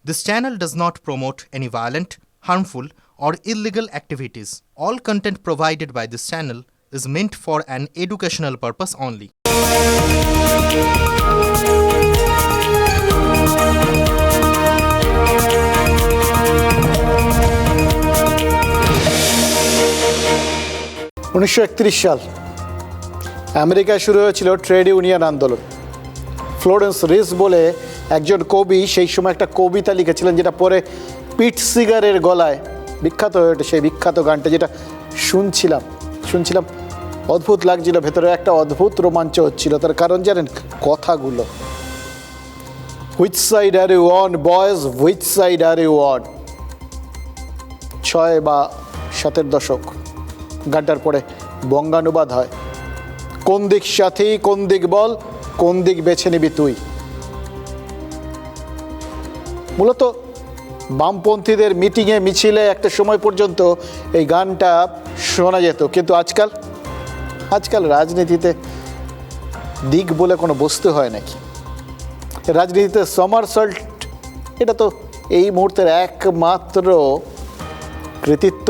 This channel does not promote any violent, harmful, or illegal activities. All content provided by this channel is meant for an educational purpose only. উনিশশো সাল আমেরিকায় শুরু হয়েছিল trade union আন্দোলন। Florence রিস বলে একজন কবি সেই সময় একটা কবিতা লিখেছিলেন, যেটা পরে পিট সিগারের গলায় বিখ্যাত হয়ে ওঠে। সেই বিখ্যাত গানটা যেটা শুনছিলাম অদ্ভুত লাগছিল, ভেতরে একটা অদ্ভুত রোমাঞ্চ হচ্ছিল। তার কারণ জানেন? কথাগুলো, which side are you on boys, which side are you on. 6 বা 7 দশক গানটার পরে বঙ্গানুবাদ হয়, কোন দিক সাথী, কোন দিক বল, কোন দিক বেছে নিবি তুই। মূলত বামপন্থীদের মিটিংয়ে মিছিলে একটা সময় পর্যন্ত এই গানটা শোনা যেত। কিন্তু আজকাল রাজনীতিতে দিক বলে কোনো বস্তু হয় নাকি? রাজনীতিতে সমারসল্ট এটা তো এই মুহূর্তের একমাত্র কৃতিত্ব,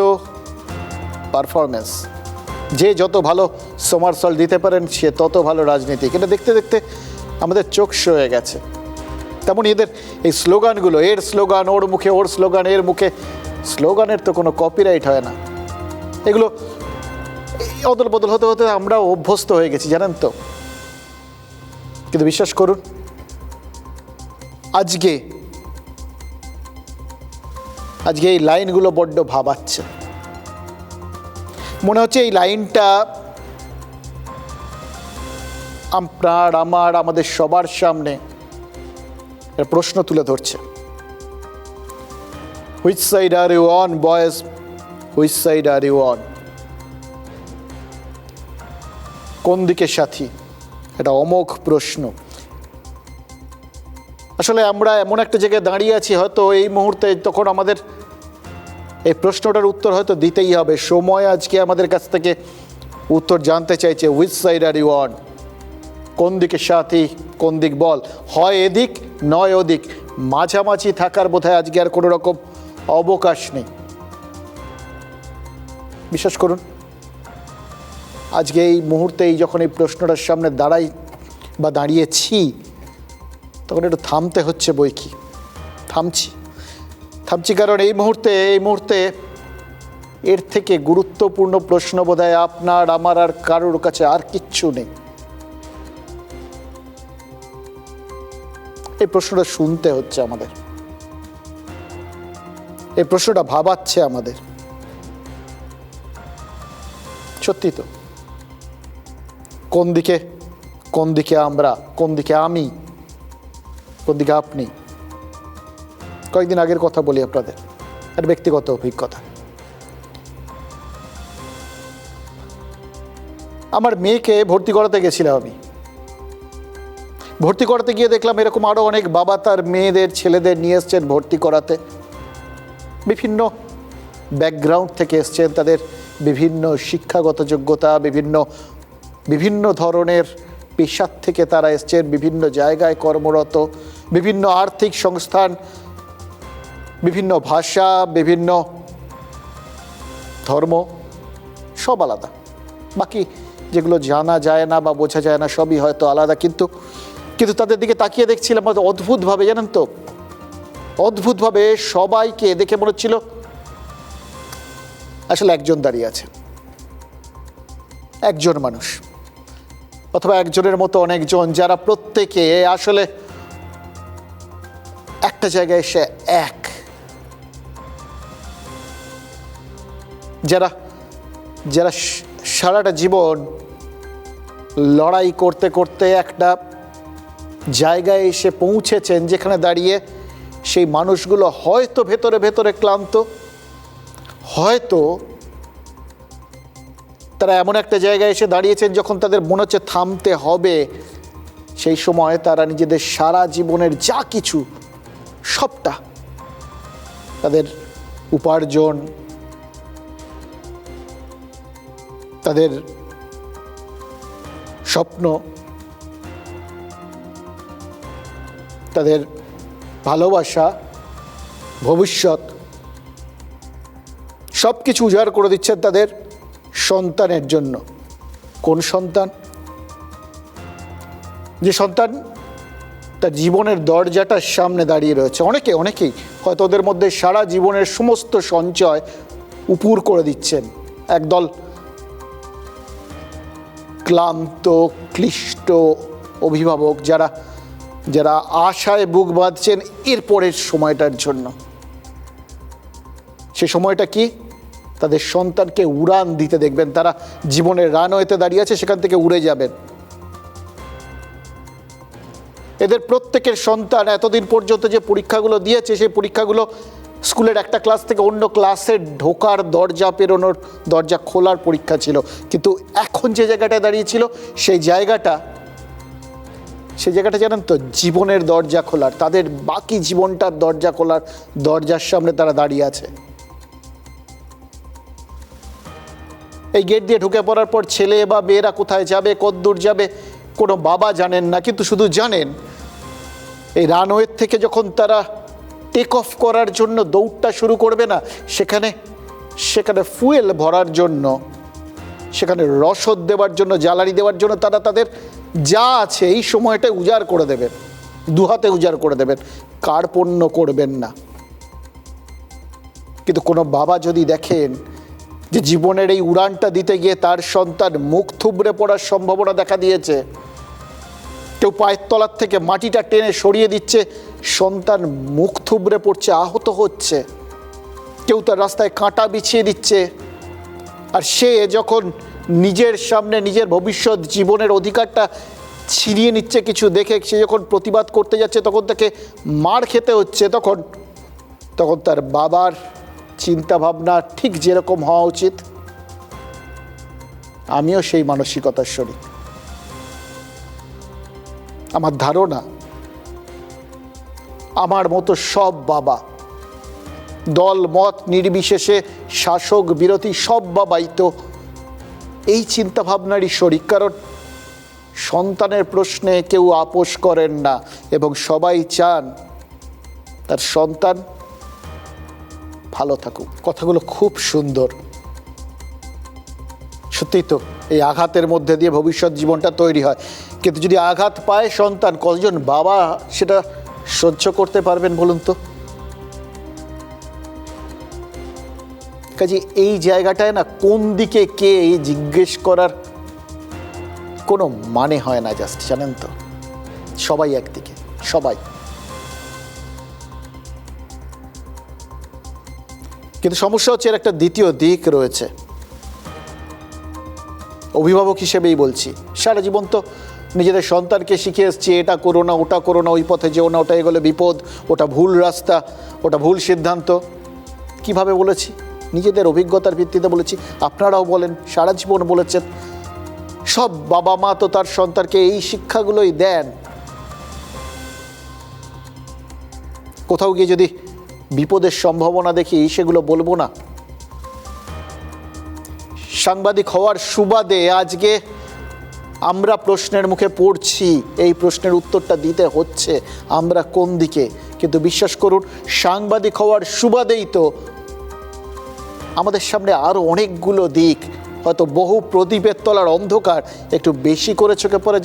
পারফরমেন্স। যে যত ভালো সমারসল্ট দিতে পারেন সে তত ভালো রাজনীতিক। এটা দেখতে দেখতে আমাদের চোখ সয়ে গেছে। তেমন এদের এই স্লোগানগুলো, এর স্লোগান ওর মুখে, ওর স্লোগান এর মুখে, স্লোগানের তো কোনো কপিরাইট হয় না। এগুলো অদল বদল হতে হতে আমরা অভ্যস্ত হয়ে গেছি, জানেন তো। কিন্তু বিশ্বাস করুন, আজকে এই লাইনগুলো বড্ড ভাবাচ্ছে। মনে হচ্ছে এই লাইনটা আপনার, আমাদের সবার সামনে প্রশ্ন তুলে ধরছে। Which side are you on boys, which side are you on. কোন দিকে সাথী? এটা অমোঘ প্রশ্ন। আসলে আমরা এমন একটা জায়গায় দাঁড়িয়ে আছি, হয়তো এই মুহূর্তে তখন আমাদের এই প্রশ্নটার উত্তর হয়তো দিতেই হবে। সময় আজকে আমাদের কাছ থেকে উত্তর জানতে চাইছে, which side are you on. কোন দিকে সাথী, কোন দিক বল। হয় এদিক নয় ওদিক, মাঝামাঝি থাকার বোধহয় আজকে আর কোনো রকম অবকাশ নেই। বিশ্বাস করুন, আজকে এই মুহূর্তেই যখন এই প্রশ্নটার সামনে দাঁড়িয়েছি, তখন একটু থামতে হচ্ছে। বই কি থামছি কারণ এই মুহূর্তে এর থেকে গুরুত্বপূর্ণ প্রশ্ন বোধহয় আপনার, আমার আর কারোর কাছে আর কিচ্ছু নেই। এই প্রশ্নটা শুনতে হচ্ছে আমাদের, এই প্রশ্নটা ভাবাচ্ছে আমাদের। সত্যি তো, কোন দিকে আমরা, কোন দিকে আমি, কোন দিকে আপনি। কয়েকদিন আগের কথা বলি আপনাদের, একটা ব্যক্তিগত অভিজ্ঞতা। আমার মেয়েকে ভর্তি করাতে গেছিলাম আমি। ভর্তি করাতে গিয়ে দেখলাম এরকম আরও অনেক বাবা তার মেয়েদের, ছেলেদের নিয়ে এসছেন ভর্তি করাতে। বিভিন্ন ব্যাকগ্রাউন্ড থেকে এসছেন, তাদের বিভিন্ন শিক্ষাগত যোগ্যতা, বিভিন্ন ধরনের পেশার থেকে তারা এসছেন, বিভিন্ন জায়গায় কর্মরত, বিভিন্ন আর্থিক সংস্থান, বিভিন্ন ভাষা, বিভিন্ন ধর্ম, সব আলাদা। বাকি যেগুলো জানা যায় না বা বোঝা যায় না সবই হয়তো আলাদা। কিন্তু তাদের দিকে তাকিয়ে দেখছিলাম অদ্ভুতভাবে, জানেন তো, অদ্ভুতভাবে সবাইকে দেখে মনে হচ্ছিল আসলে একজন দাঁড়িয়ে আছে, একজন মানুষ, অথবা একজনের মতো অনেকজন, যারা প্রত্যেকে আসলে একটা জায়গায় এসে এক, যারা সারাটা জীবন লড়াই করতে করতে একটা জায়গায় এসে পৌঁছেছেন, যেখানে দাঁড়িয়ে সেই মানুষগুলো হয়তো ভেতরে ক্লান্ত, হয়তো তারা এমন একটা জায়গায় এসে দাঁড়িয়েছেন যখন তাদের মনে হচ্ছে থামতে হবে। সেই সময় তারা নিজেদের সারা জীবনের যা কিছু, সবটা, তাদের উপার্জন, তাদের স্বপ্ন, তাদের ভালোবাসা, ভবিষ্যৎ সব কিছু উজাড় করে দিচ্ছেন তাদের সন্তানের জন্য। কোন সন্তান? যে সন্তান তার জীবনের দরজাটার সামনে দাঁড়িয়ে রয়েছে। অনেকেই হয়তো ওদের মধ্যে সারা জীবনের সমস্ত সঞ্চয় উপুর করে দিচ্ছেন। একদল ক্লান্ত ক্লিষ্ট অভিভাবক যারা আশায় বুক বাঁধছেন এরপরের সময়টার জন্য। সে সময়টা কি? তাদের সন্তানকে উড়ান দিতে দেখবেন। তারা জীবনের রানওয়েতে দাঁড়িয়ে আছে, সেখান থেকে উড়ে যাবেন। এদের প্রত্যেকের সন্তান এতদিন পর্যন্ত যে পরীক্ষাগুলো দিয়েছে, সেই পরীক্ষাগুলো স্কুলের একটা ক্লাস থেকে অন্য ক্লাসে ঢোকার, দরজা পেরোনোর, দরজা খোলার পরীক্ষা ছিল। কিন্তু এখন যে জায়গাটায় দাঁড়িয়েছিল, সেই জায়গাটা জানেন তো, জীবনের দরজা খোলার, তাদের বাকি জীবনটার দরজা খোলার দরজার সামনে তারা দাঁড়িয়ে আছে। এই গেট দিয়ে ঢুকে পড়ার পর ছেলে বা মেয়েরা কোথায় যাবে, কতদূর যাবে, কোনো বাবা জানেন না। কিন্তু শুধু জানেন, এই রানওয়ে থেকে যখন তারা টেক অফ করার জন্য দৌড়টা শুরু করবে না, সেখানে ফুয়েল ভরার জন্য, সেখানে রসদ দেওয়ার জন্য, জ্বালানি দেওয়ার জন্য তারা তাদের যা আছে এই সময়টায় উজাড় করে দেবেন, দুহাতে উজাড় করে দেবেন, কার্পণ্য করবেন না। কিন্তু কোনো বাবা যদি দেখেন যে জীবনের এই উড়ানটা দিতে গিয়ে তার সন্তান মুখ থুবড়ে পড়ার সম্ভাবনা দেখা দিয়েছে, কেউ পায়ের তলার থেকে মাটিটা টেনে সরিয়ে দিচ্ছে, সন্তান মুখ থুবড়ে পড়ছে, আহত হচ্ছে, কেউ তার রাস্তায় কাঁটা বিছিয়ে দিচ্ছে, আর সে যখন নিজের সামনে নিজের ভবিষ্যৎ জীবনের অধিকারটা ছিনিয়ে নিচ্ছে কিছু দেখে, সে যখন প্রতিবাদ করতে যাচ্ছে, তখন তাকে মার খেতে হচ্ছে, তখন তার বাবার চিন্তা ভাবনা ঠিক যেরকম হওয়া উচিত। আমিও সেই মানসিকতার শরীর। আমার ধারণা আমার মতো সব বাবা, দল মত নির্বিশেষে, শাসক বিরোধী, সব বাবাই তো এই চিন্তা ভাবনারই শরিক। কারণ সন্তানের প্রশ্নে কেউ আপোষ করেন না এবং সবাই চান তার সন্তান ভালো থাকুক। কথাগুলো খুব সুন্দর। সত্যি তো, এই আঘাতের মধ্যে দিয়ে ভবিষ্যৎ জীবনটা তৈরি হয়। কিন্তু যদি আঘাত পায় সন্তান, কতজন বাবা সেটা সহ্য করতে পারবেন বলুন তো? কাজে এই জায়গাটায় না, কোন দিকে কে জিজ্ঞেস করার কোনো মানে হয় না। জাস্ট জানেন তো, সবাই একদিকে, সবাই। কিন্তু সমস্যা হচ্ছে এর একটা দ্বিতীয় দিক রয়েছে। অভিভাবক হিসেবেই বলছি, সারা জীবন তো নিজেদের সন্তানকে শিখে এসছি, এটা করো না, ওটা করো না, ওই পথে যেও না, ওটা এগোলে বিপদ, ওটা ভুল রাস্তা, ওটা ভুল সিদ্ধান্ত। কিভাবে বলেছি? নিজেদের অভিজ্ঞতার ভিত্তিতে বলেছি। আপনারাও বলেন, সারা জীবন বলেছেন। সব বাবা মা তো তার সন্তানকে এই শিক্ষাগুলোই দেন। কোথাও গিয়ে যদি বিপদের সম্ভাবনা দেখি, সেগুলো বলবো না। সাংবাদিক হওয়ার সুবাদে আজকে আমরা প্রশ্নের মুখে পড়ছি, এই প্রশ্নের উত্তরটা দিতে হচ্ছে আমরা কোন দিকে। কিন্তু বিশ্বাস করুন, সাংবাদিক হওয়ার সুবাদেই তো আমাদের সামনে আরও অনেকগুলো দিক, হয়তো বহু প্রদীপের তলার অন্ধকার একটু বেশি করে চোখে পড়ে,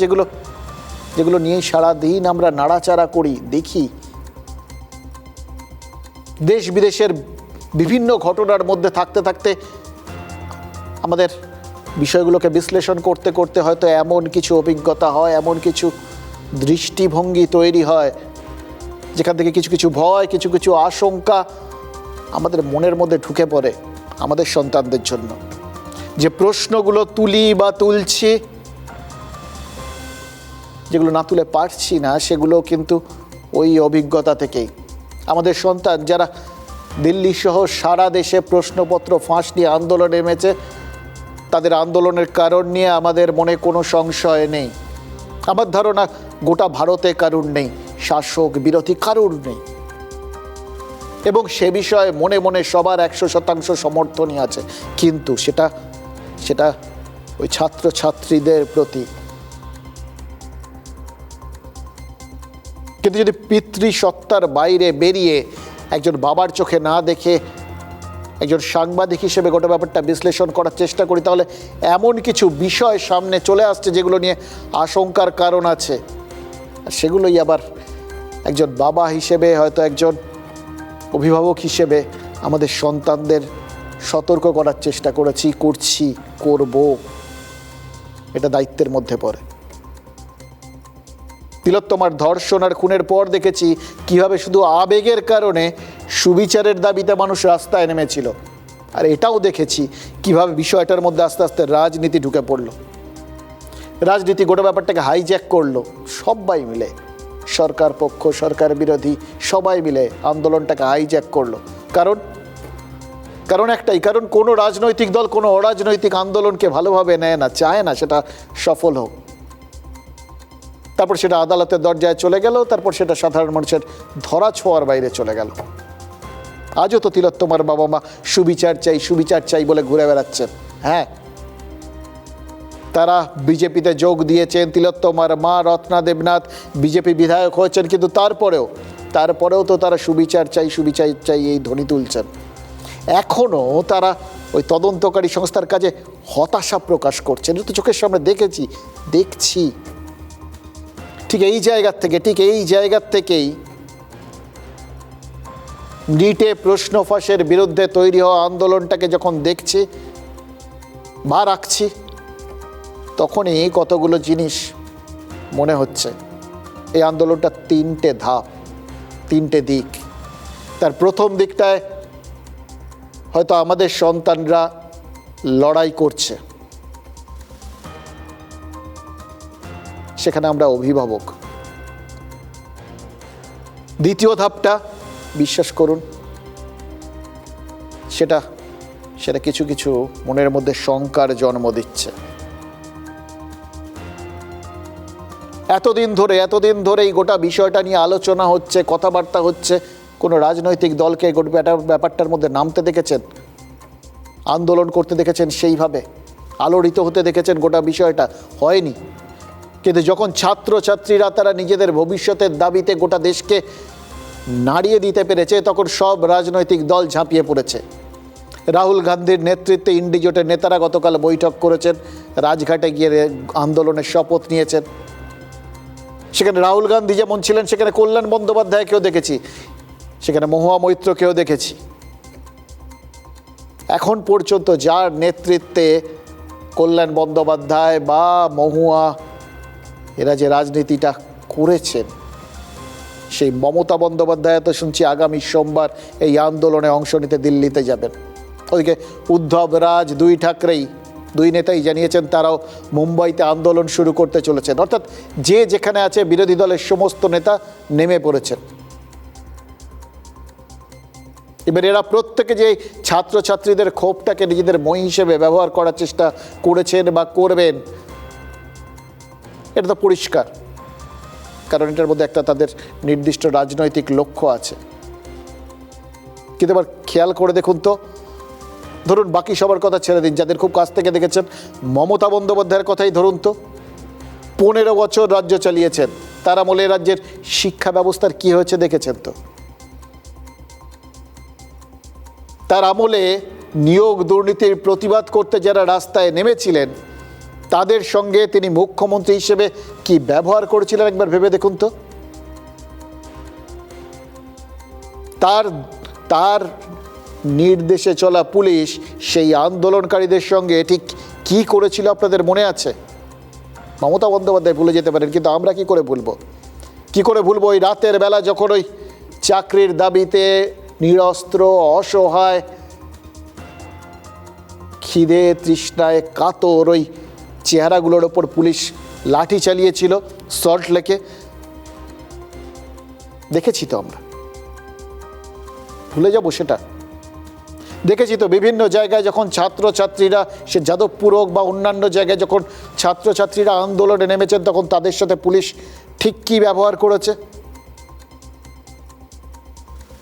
যেগুলো নিয়েই সারাদিন আমরা নাড়াচাড়া করি, দেখি। দেশ বিদেশের বিভিন্ন ঘটনার মধ্যে থাকতে থাকতে আমাদের বিষয়গুলোকে বিশ্লেষণ করতে করতে হয়তো এমন কিছু অভিজ্ঞতা হয়, এমন কিছু দৃষ্টিভঙ্গি তৈরি হয়, যেখান থেকে কিছু কিছু ভয়, কিছু কিছু আশঙ্কা আমাদের মনের মধ্যে ঢুকে পড়ে আমাদের সন্তানদের জন্য। যে প্রশ্নগুলো তুলি বা তুলছি, যেগুলো না তুলে পারছি না, সেগুলো কিন্তু ওই অভিজ্ঞতা থেকেই। আমাদের সন্তান যারা দিল্লি সহ সারা দেশে প্রশ্নপত্র ফাঁস নিয়ে আন্দোলনে নেমেছে, তাদের আন্দোলনের কারণ নিয়ে আমাদের মনে কোনো সংশয় নেই। আমার ধারণা গোটা ভারতে কারুর নেই, শাসক বিরোধী কারুর নেই। এবং সে বিষয়ে মনে মনে সবার 100% সমর্থনই আছে। কিন্তু সেটা ওই ছাত্রছাত্রীদের প্রতি। কিন্তু যদি পিতৃসত্তার বাইরে বেরিয়ে একজন বাবার চোখে না দেখে একজন সাংবাদিক হিসেবে গোটা ব্যাপারটা বিশ্লেষণ করার চেষ্টা করি, তাহলে এমন কিছু বিষয় সামনে চলে আসছে যেগুলো নিয়ে আশঙ্কার কারণ আছে। আর সেগুলোই আবার একজন বাবা হিসেবে, হয়তো একজন অভিভাবক হিসেবে আমাদের সন্তানদের সতর্ক করার চেষ্টা করব, এটা দায়িত্বের মধ্যে পড়ে। তিলোত্তমার ধর্ষণ আর খুনের পর দেখেছি কিভাবে শুধু আবেগের কারণে সুবিচারের দাবিতে মানুষ রাস্তায় নেমেছিল, আর এটাও দেখেছি কিভাবে বিষয়টার মধ্যে আস্তে আস্তে রাজনীতি ঢুকে পড়ল। রাজনীতি গোটা ব্যাপারটাকে হাইজ্যাক করলো, সবাই মিলে, সরকার পক্ষ, সরকার বিরোধী, সবাই মিলে আন্দোলনটাকে হাইজ্যাক করলো। কারণ একটাই, কারণ কোনো রাজনৈতিক দল কোনো অরাজনৈতিক আন্দোলনকে ভালোভাবে নেয় না, চায় না সেটা সফল হোক। তারপর সেটা আদালতের দরজায় চলে গেল, তারপর সেটা সাধারণ মানুষের ধরা ছোঁয়ার বাইরে চলে গেল। আজও তো তিলোত্তমার বাবা মা সুবিচার চাই বলে ঘুরে বেড়াচ্ছেন। হ্যাঁ, তারা বিজেপিতে যোগ দিয়েছেন, তিলোত্তমার মা রত্না দেবনাথ বিজেপি বিধায়ক হয়েছেন, কিন্তু তারপরেও তো তারা সুবিচার চাই এই ধ্বনি তুলছেন। এখনও তারা ওই তদন্তকারী সংস্থার কাজে হতাশা প্রকাশ করছেন। এটা তো চোখের সামনে দেখছি। ঠিক এই জায়গার থেকেই নিটে প্রশ্ন ফাঁসের বিরুদ্ধে তৈরি হওয়া আন্দোলনটাকে যখন দেখছি বা রাখছি, তখনই কতগুলো জিনিস মনে হচ্ছে। এই আন্দোলনটা 3টে ধাপ, 3টে দিক। তার প্রথম দিকটায় হয়তো আমাদের সন্তানরা লড়াই করছে, সেখানে আমরা অভিভাবক। দ্বিতীয় ধাপটা, বিশ্বাস করুন, সেটা কিছু মনের মধ্যে শঙ্কার জন্ম দিচ্ছে। এতদিন ধরে এই গোটা বিষয়টা নিয়ে আলোচনা হচ্ছে, কথাবার্তা হচ্ছে, কোনো রাজনৈতিক দলকে ব্যাপারটার মধ্যে নামতে দেখেছেন, আন্দোলন করতে দেখেছেন, সেইভাবে আলোড়িত হতে দেখেছেন? গোটা বিষয়টা হয়নি। কিন্তু যখন ছাত্রছাত্রীরা তারা নিজেদের ভবিষ্যতের দাবিতে গোটা দেশকে নাড়িয়ে দিতে পেরেছে, তখন সব রাজনৈতিক দল ঝাঁপিয়ে পড়েছে। রাহুল গান্ধীর নেতৃত্বে ইন্ডিজোটের নেতারা গতকাল বৈঠক করেছেন, রাজঘাটে গিয়ে আন্দোলনের শপথ নিয়েছেন। সেখানে রাহুল গান্ধী যেমন ছিলেন, সেখানে কল্যাণ বন্দ্যোপাধ্যায়কেও দেখেছি, সেখানে মহুয়া মৈত্রকেও দেখেছি। এখন পর্যন্ত যার নেতৃত্বে কল্যাণ বন্দ্যোপাধ্যায় বা মহুয়া এরা যে রাজনীতিটা করেছেন, সেই মমতা বন্দ্যোপাধ্যায় তো শুনছি আগামী সোমবার এই আন্দোলনে অংশ নিতে দিল্লিতে যাবেন। ওইদিকে উদ্ধব রাজ, দুই নেতাই জানিয়েছেন তারাও মুম্বাইতে আন্দোলন শুরু করতে চলেছেন। অর্থাৎ যে যেখানে আছে বিরোধী দলের সমস্ত নেতা নেমে পড়েছেন। এবার এরা প্রত্যেকে যে ছাত্রছাত্রীদের ক্ষোভটাকে নিজেদের মই হিসেবে ব্যবহার করার চেষ্টা করেছেন বা করবেন, এটা তো পরিষ্কার। কারণ এটার মধ্যে একটা তাদের নির্দিষ্ট রাজনৈতিক লক্ষ্য আছে। কিন্তু এবার খেয়াল করে দেখুন তো, ধরুন বাকি সবার কথা ছেড়ে দিন, যাদের খুব কাছ থেকে দেখেছেন, মমতা বন্দ্যোপাধ্যায়ের কথাই ধরুন তো। 15 বছর রাজ্য চালিয়েছেন, তার আমলে রাজ্যের শিক্ষা ব্যবস্থার কি হয়েছে দেখেছেন তো। তার আমলে নিয়োগ দুর্নীতির প্রতিবাদ করতে যারা রাস্তায় নেমেছিলেন, তাদের সঙ্গে তিনি মুখ্যমন্ত্রী হিসেবে কি ব্যবহার করেছিলেন একবার ভেবে দেখুন তো। তার নির্দেশে চলা পুলিশ সেই আন্দোলনকারীদের সঙ্গে ঠিক কি করেছিল আপনাদের মনে আছে? মমতা বন্দ্যোপাধ্যায় ভুলে যেতে পারেন, কিন্তু আমরা কি করে ভুলবো ওই রাতের বেলা যখন ওই চাকরির দাবিতে নিরস্ত্র, অসহায়, খিদে তৃষ্ণায় কাতর ওই চেহারাগুলোর ওপর পুলিশ লাঠি চালিয়েছিল সল্ট লেকে। দেখেছি তো আমরা, ভুলে যাব সেটা? দেখেছি তো বিভিন্ন জায়গায় যখন ছাত্রছাত্রীরা, সে যাদবপুর হোক বা অন্যান্য জায়গায় যখন ছাত্রছাত্রীরা আন্দোলনে নেমেছেন, তখন তাদের সাথে পুলিশ ঠিক কী ব্যবহার করেছে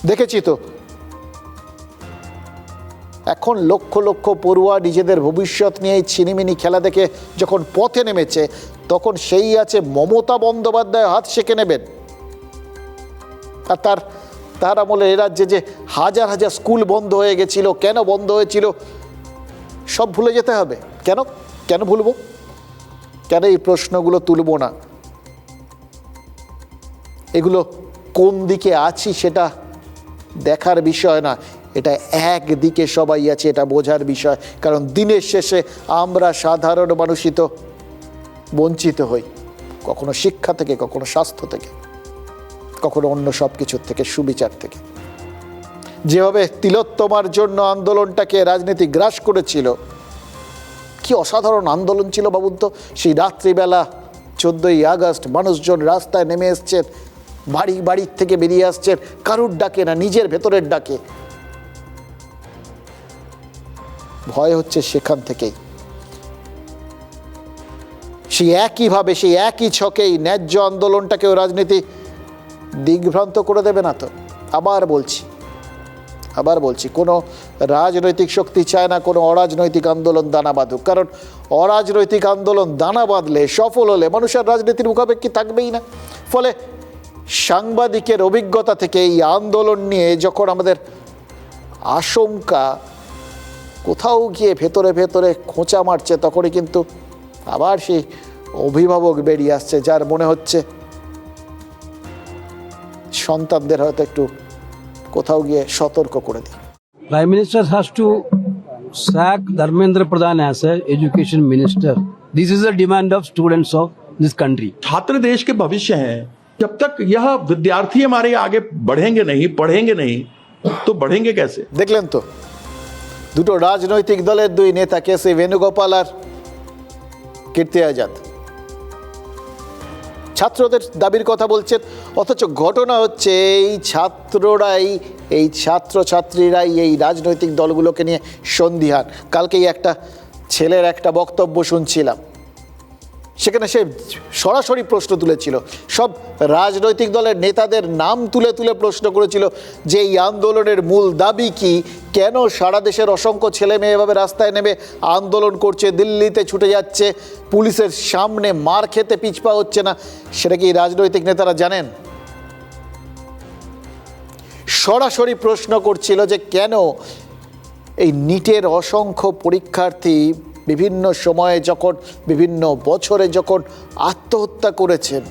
দেখেছি তো। এখন লক্ষ লক্ষ পড়ুয়া নিজেদের ভবিষ্যৎ নিয়ে এই ছিনিমিনি খেলা দেখে যখন পথে নেমেছে, তখন সেই আছে মমতা বন্দ্যোপাধ্যায় হাত সেঁকে নেবেন। আর তার আমলে এ রাজ্যে যে হাজার হাজার স্কুল বন্ধ হয়ে গেছিল, কেন বন্ধ হয়েছিল সব ভুলে যেতে হবে? কেন কেন ভুলবো? কেন এই প্রশ্নগুলো তুলব না? এগুলো কোন দিকে আছি সেটা দেখার বিষয় না, এটা একদিকে সবাই আছে এটা বোঝার বিষয়। কারণ দিনের শেষে আমরা সাধারণ মানুষই তো বঞ্চিত হই, কখনো শিক্ষা থেকে, কখনো স্বাস্থ্য থেকে, কখনো অন্য সব কিছুর থেকে, সুবিচার থেকে। যেভাবে তিলোত্তমার জন্য আন্দোলনটাকে রাজনীতি গ্রাস করেছিল, কি অসাধারণ আন্দোলন ছিল বাবুন তো। সেই রাত্রিবেলা 14ই আগস্ট মানুষজন রাস্তায় নেমে এসছেন, বাড়ির থেকে বেরিয়ে আসছেন, কারুর ডাকে না, নিজের ভেতরের ডাকে। ভয় হচ্ছে সেখান থেকেই সেই একইভাবে, সেই একই ছকেই ন্যায্য আন্দোলনটাকেও রাজনীতি দিগ্ভ্রান্ত করে দেবে না তো? আবার বলছি কোনো রাজনৈতিক শক্তি চায় না কোনো অরাজনৈতিক আন্দোলন দানা বাঁধুক। কারণ অরাজনৈতিক আন্দোলন দানা বাঁধলে, সফল হলে মানুষের রাজনীতির মুখাপেক্ষি থাকবেই না। ফলে সাংবাদিকের অভিজ্ঞতা থেকে এই আন্দোলন নিয়ে যখন আমাদের আশঙ্কা কোথাও গিয়ে ভেতরে ভেতরে খোঁচা মারছে, তখনই কিন্তু আবার সেই অভিভাবক বেরিয়ে আসছে, যার মনে হচ্ছে সন্তানদের হয়তো একটু কোথাও গিয়ে সতর্ক করে দিই। Prime Minister has to sack Dharmendra Pradhan as a education minister. This is a demand of students of this country. छात्र देश के भविष्य हैं। जब तक यह विद्यार्थी हमारे आगे बढ़ेंगे नहीं, पढ़ेंगे नहीं, तो बढ़ेंगे कैसे? দেখলেন তো দুটো রাজনৈতিক দলের দুই নেতা, কেসি বেণুগোপাল আর কীর্তি আজাদ, ছাত্রদের দাবির কথা বলছেন, অথচ ঘটনা হচ্ছে এই ছাত্রছাত্রীরাই এই রাজনৈতিক দলগুলোকে নিয়ে সন্দিহান। কালকেই একটা ছেলের একটা বক্তব্য শুনছিলাম, সেখানে সে সরাসরি প্রশ্ন তুলেছিল, সব রাজনৈতিক দলের নেতাদের নাম তুলে তুলে প্রশ্ন করেছিল যে এই আন্দোলনের মূল দাবি কি, কেন সারা দেশের অসংখ্য ছেলে মেয়ে এভাবে রাস্তায় নেমে আন্দোলন করছে, দিল্লিতে ছুটে যাচ্ছে, পুলিশের সামনে মার খেতে পিছপা হচ্ছে না, সেটা কি রাজনৈতিক নেতারা জানেন? সরাসরি প্রশ্ন করছিল যে কেন এই নিটের অসংখ্য পরীক্ষার্থী বিভিন্ন সময়ে যখন, বিভিন্ন বছরে যখন আত্মহত্যা করেছেন,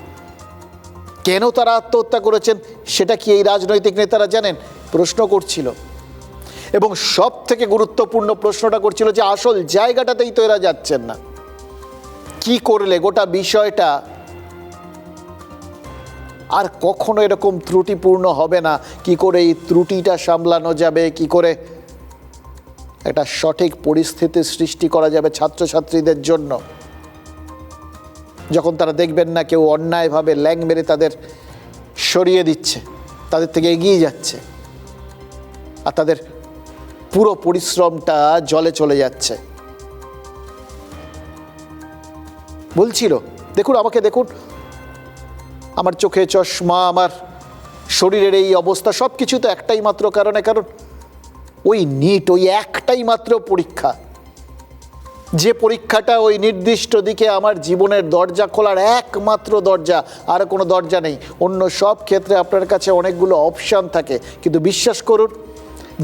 কেন তারা আত্মহত্যা করেছেন সেটা কি এই রাজনৈতিক নেতারা জানেন? প্রশ্ন করছিল। এবং সব থেকে গুরুত্বপূর্ণ প্রশ্নটা করছিল যে আসল জায়গাটাতেই তো এরা যাচ্ছেন না, কি করলে গোটা বিষয়টা আর কখনো এরকম ত্রুটিপূর্ণ হবে না, কি করে এই ত্রুটিটা সামলানো যাবে, কি করে একটা সঠিক পরিস্থিতি সৃষ্টি করা যাবে ছাত্রছাত্রীদের জন্য, যখন তারা দেখবেন না কেউ অন্যায়ভাবে ল্যাং মেরে তাদের সরিয়ে দিচ্ছে, তাদের থেকে এগিয়ে যাচ্ছে, আর তাদের পুরো পরিশ্রমটা জলে চলে যাচ্ছে। বলছিল দেখুন আমাকে, দেখুন আমার চোখে চশমা, আমার শরীরের এই অবস্থা, সব কিছু তো একটাই মাত্র কারণে, কারণ ওই নিট, ওই একটাই মাত্র পরীক্ষা, যে পরীক্ষাটা ওই নির্দিষ্ট দিকে আমার জীবনের দরজা খোলার একমাত্র দরজা, আর কোনো দরজা নেই। অন্য সব ক্ষেত্রে আপনার কাছে অনেকগুলো অপশান থাকে, কিন্তু বিশ্বাস করুন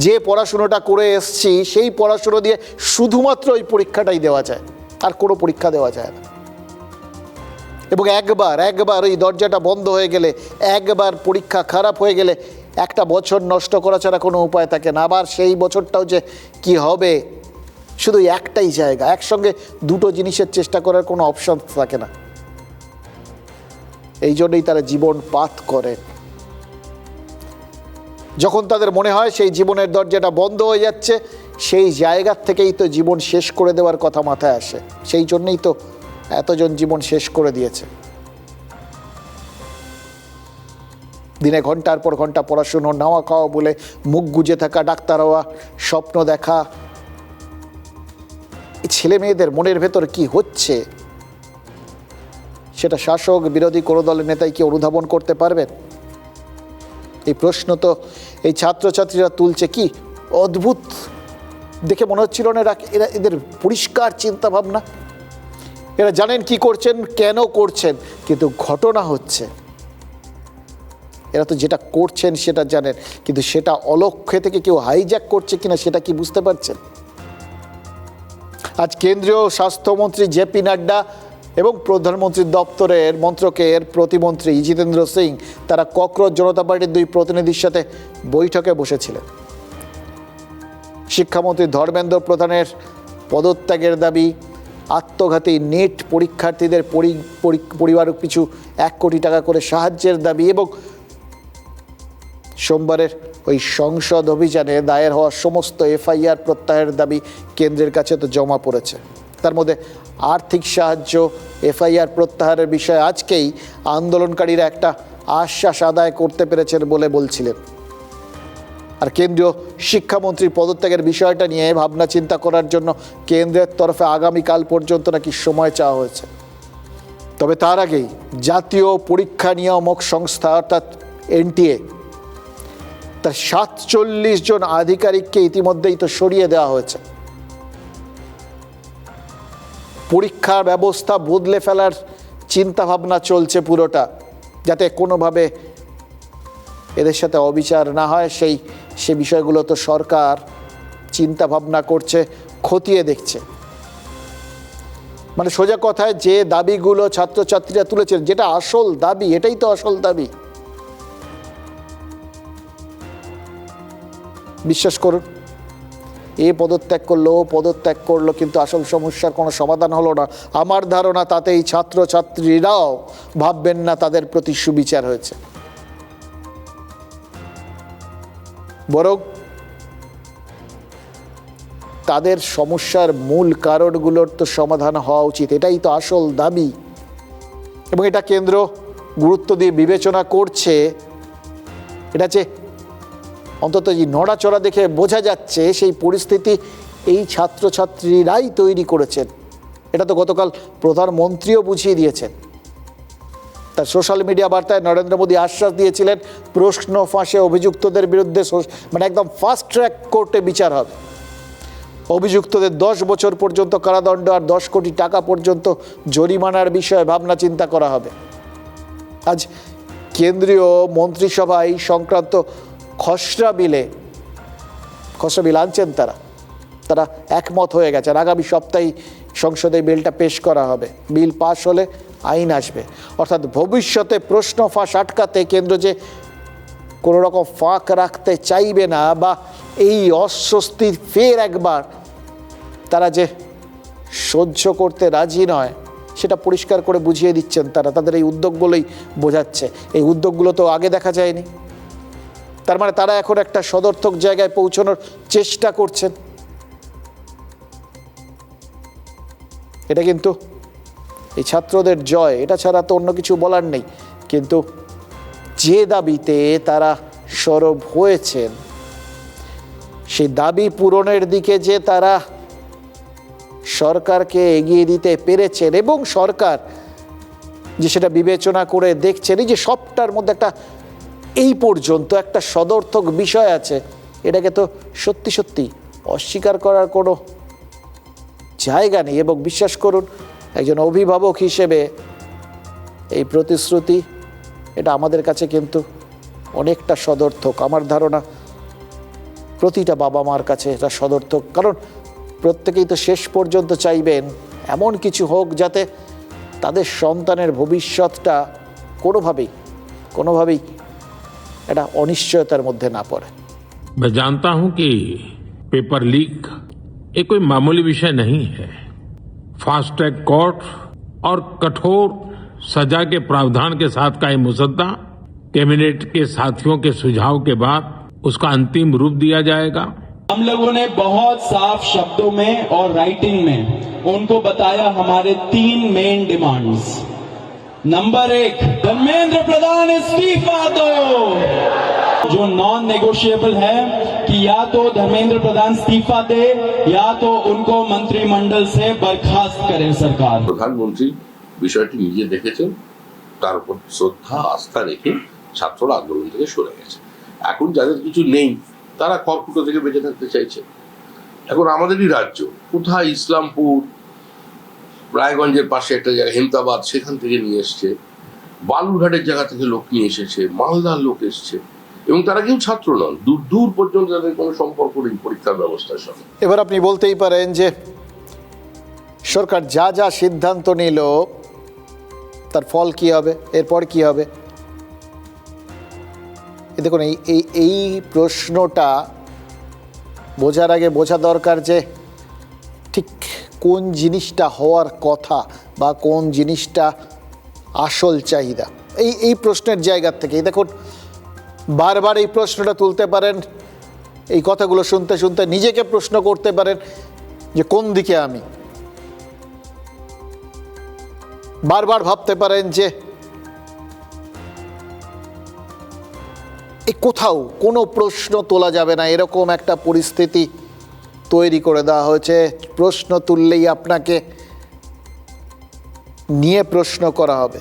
যে পড়াশুনোটা করে এসছি সেই পড়াশুনো দিয়ে শুধুমাত্র ওই পরীক্ষাটাই দেওয়া যায়, আর কোনো পরীক্ষা দেওয়া যায় না। এবং একবার ওই দরজাটা বন্ধ হয়ে গেলে, একবার পরীক্ষা খারাপ হয়ে গেলে একটা বছর নষ্ট করা ছাড়া কোনো উপায় থাকে না। আবার সেই বছরটাও যে কি হবে, শুধু একটাই জায়গা, একসঙ্গে দুটো জিনিসের চেষ্টা করার কোনো অপশন থাকে না। এই জন্যই তারা জীবন পাত করে। যখন তাদের মনে হয় সেই জীবনের দরজাটা বন্ধ হয়ে যাচ্ছে, সেই জায়গার থেকেই তো জীবন শেষ করে দেওয়ার কথা মাথায় আসে। সেই জন্যই তো এতজন জীবন শেষ করে দিয়েছে। দিনে ঘন্টার পর ঘন্টা পড়াশুনো, নাওয়া খাওয়া বলে মুখ গুজে থাকা, ডাক্তার হওয়া, স্বপ্ন দেখা, এই ছেলে মেয়েদের মনের ভেতর কি হচ্ছে সেটা শাসক বিরোধী কোনো দলের নেতাই কি অনুধাবন করতে পারবেন? এই প্রশ্ন তো এই ছাত্রছাত্রীরা তুলছে, কি অদ্ভুত দেখে মনে হচ্ছিল না এরা, এদের পরিষ্কার চিন্তা ভাবনা, এরা জানেন কি করছেন, কেন করছেন, কিন্তু ঘটনা হচ্ছে এরা তো যেটা করছেন সেটা জানেন, কিন্তু সেটা অলক্ষ্যে থেকে কেউ হাইজ্যাক করছে কিনা সেটা কি বুঝতে পারছেন? আজ কেন্দ্রীয় স্বাস্থ্যমন্ত্রী জেপি নাড্ডা এবং প্রধানমন্ত্রীর দপ্তরের মন্ত্রকের প্রতিমন্ত্রী জিতেন্দ্র সিং তারা ককরোচ জনতা পার্টির 2 প্রতিনিধির সাথে বৈঠকে বসেছিলেন। শিক্ষামন্ত্রী ধর্মেন্দ্র প্রধানের পদত্যাগের দাবি, আত্মঘাতী নেট পরীক্ষার্থীদের পরিবার পিছু 1 কোটি টাকা করে সাহায্যের দাবি এবং সোমবারের ওই সংসদ অভিযানে দায়ের হওয়া সমস্ত এফআইআর প্রত্যাহারের দাবি কেন্দ্রের কাছে তো জমা পড়েছে। তার মধ্যে আর্থিক সাহায্য, এফআইআর প্রত্যাহারের বিষয়ে আজকেই আন্দোলনকারীরা একটা আশ্বাস আদায় করতে পেরেছেন বলে বলছিলেন। আর কেন্দ্রীয় শিক্ষামন্ত্রীর পদত্যাগের বিষয়টা নিয়ে ভাবনা চিন্তা করার জন্য কেন্দ্রের তরফে আগামীকাল পর্যন্ত নাকি সময় চাওয়া হয়েছে। তবে তার আগেই জাতীয় পরীক্ষা নিয়ামক সংস্থা অর্থাৎ এনটিএ তার 47 জন আধিকারিককে ইতিমধ্যেই তো সরিয়ে দেওয়া হয়েছে। পরীক্ষা ব্যবস্থা বদলে ফেলার চিন্তাভাবনা চলছে পুরোটা, যাতে কোনোভাবে এদের সাথে অবিচার না হয় সে বিষয়গুলো তো সরকার চিন্তাভাবনা করছে, খতিয়ে দেখছে। মানে সোজা কথায় যে দাবিগুলো ছাত্রছাত্রীরা তুলেছেন, যেটা আসল দাবি, এটাই তো আসল দাবি। বিশ্বাস করুন, এ পদত্যাগ করলো, ও পদত্যাগ করলো, কিন্তু আসল সমস্যার কোনো সমাধান হলো না। আমার ধারণা তাতেই ছাত্রছাত্রীরাও ভাববেন না তাদের প্রতি সুবিচার হয়েছে, বরং তাদের সমস্যার মূল কারণগুলোর তো সমাধান হওয়া উচিত। এটাই তো আসল দাবি এবং এটা কেন্দ্র গুরুত্ব দিয়ে বিবেচনা করছে। এটা যে অন্তত এই নড়াচড়া দেখে বোঝা যাচ্ছে সেই পরিস্থিতি এই ছাত্রছাত্রীরাই তৈরি করেছেন। এটা তো গতকাল প্রধানমন্ত্রীও বুঝিয়ে দিয়েছেন। তার সোশ্যাল মিডিয়া বার্তায় নরেন্দ্র মোদী আশ্বাস দিয়েছিলেন প্রশ্ন ফাঁসে অভিযুক্তদের বিরুদ্ধে মানে একদম ফাস্ট ট্র্যাক কোর্টে বিচার হবে। অভিযুক্তদের 10 বছর পর্যন্ত কারাদণ্ড আর 10 কোটি টাকা পর্যন্ত জরিমানার বিষয়ে ভাবনা চিন্তা করা হবে। আজ কেন্দ্রীয় মন্ত্রিসভায় সংক্রান্ত খসড়া বিল আনছেন তারা একমত হয়ে গেছেন। আগামী সপ্তাহেই সংসদে বিলটা পেশ করা হবে। বিল পাশ হলে আইন আসবে। অর্থাৎ ভবিষ্যতে প্রশ্ন ফাঁস আটকাতে কেন্দ্র যে কোনো রকম ফাঁক রাখতে চাইবে না, বা এই অস্বস্তি ফের একবার তারা যে সহ্য করতে রাজি নয়, সেটা পরিষ্কার করে বুঝিয়ে দিচ্ছেন তারা। তাদের এই উদ্যোগগুলোই বোঝাচ্ছে। এই উদ্যোগগুলো তো আগে দেখা যায়নি। তার মানে তারা এখন একটা সদর্থক জায়গায় পৌঁছানোর চেষ্টা করছেন। এটা কিন্তু এই ছাত্রদের জয়, এটা ছাড়া তো অন্য কিছু বলার নেই। কিন্তু যে দাবিতে তারা সরব হয়েছেন, সেই দাবি পূরণের দিকে যে তারা সরকারকে এগিয়ে দিতে পেরেছেন এবং সরকার যে সেটা বিবেচনা করে দেখছেন, এই যে সবটার মধ্যে একটা এই পর্যন্ত একটা সদর্থক বিষয় আছে, এটাকে তো সত্যি সত্যি অস্বীকার করার কোনো জায়গা নেই। এবং বিশ্বাস করুন, একজন অভিভাবক হিসেবে এই প্রতিশ্রুতি এটা আমাদের কাছে কিন্তু অনেকটা সদর্থক। আমার ধারণা প্রতিটা বাবা মার কাছে এটা সদর্থক, কারণ প্রত্যেকেই তো শেষ পর্যন্ত চাইবেন এমন কিছু হোক যাতে তাদের সন্তানের ভবিষ্যৎটা কোনোভাবেই এটা অনিশ্চয়তার মধ্যে না পড়ে। मैं जानता हूं कि पेपर लीक एक कोई मामूली विषय नहीं है। फास्ट ट्रैक कोर्ट और कठोर सजा के प्रावधान के साथ का ये मुसद्दा कैबिनेट के साथियों के सुझाव के बाद उसका अंतिम रूप दिया जाएगा। हम लोगों ने बहुत साफ शब्दों में और राइटिंग में उनको बताया हमारे 3 main demands. Number 1, Dharmendra Pradhan इस्तीफा दो, जो नॉन नेगोशिएबल है कि या तो धर्मेंद्र प्रधान इस्तीफा दे या तो उनको मंत्रिमंडल से बर्खास्त करे सरकार। প্রধানমন্ত্রী বিষয়টি নিজে দেখেছেন, তার উপর শ্রদ্ধা আস্থা রেখে ছাত্ররা আন্দোলন থেকে সরে গেছে। এখন যাদের কিছু নেই তারা খড়কুটো থেকে বেঁচে থাকতে চাইছে। এখন আমাদেরই রাজ্য কোথায় ইসলামপুর, রায়গঞ্জের পাশে একটা জায়গা হেমতাবাদ, সেখান থেকে নিয়ে এসছে বালুরঘাটের জায়গা থেকে লোক নিয়ে এসেছে, মালদার লোক এসছে, এবং তারা কেউ ছাত্র নন, দূর দূর পর্যন্ত তাদের কোনো সম্পর্ক নেই পরীক্ষার ব্যবস্থার সঙ্গে। এবার আপনি বলতেই পারেন যে সরকার যা যা সিদ্ধান্ত নিল তার ফল কি হবে, এরপর কি হবে। দেখুন, এই প্রশ্নটা বোঝার আগে বোঝা দরকার যে ঠিক কোন জিনিসটা হওয়ার কথা বা কোন জিনিসটা আসল চাহিদা। এই প্রশ্নের জায়গা থেকে দেখুন, বারবার এই প্রশ্নটা তুলতে পারেন, এই কথাগুলো শুনতে শুনতে নিজেকে প্রশ্ন করতে পারেন যে কোন দিকে আমি। বারবার ভাবতে পারেন যে এই কোথাও কোনো প্রশ্ন তোলা যাবে না, এরকম একটা পরিস্থিতি তৈরি করে দেওয়া হয়েছে। প্রশ্ন তুললেই আপনাকে নিয়ে প্রশ্ন করা হবে।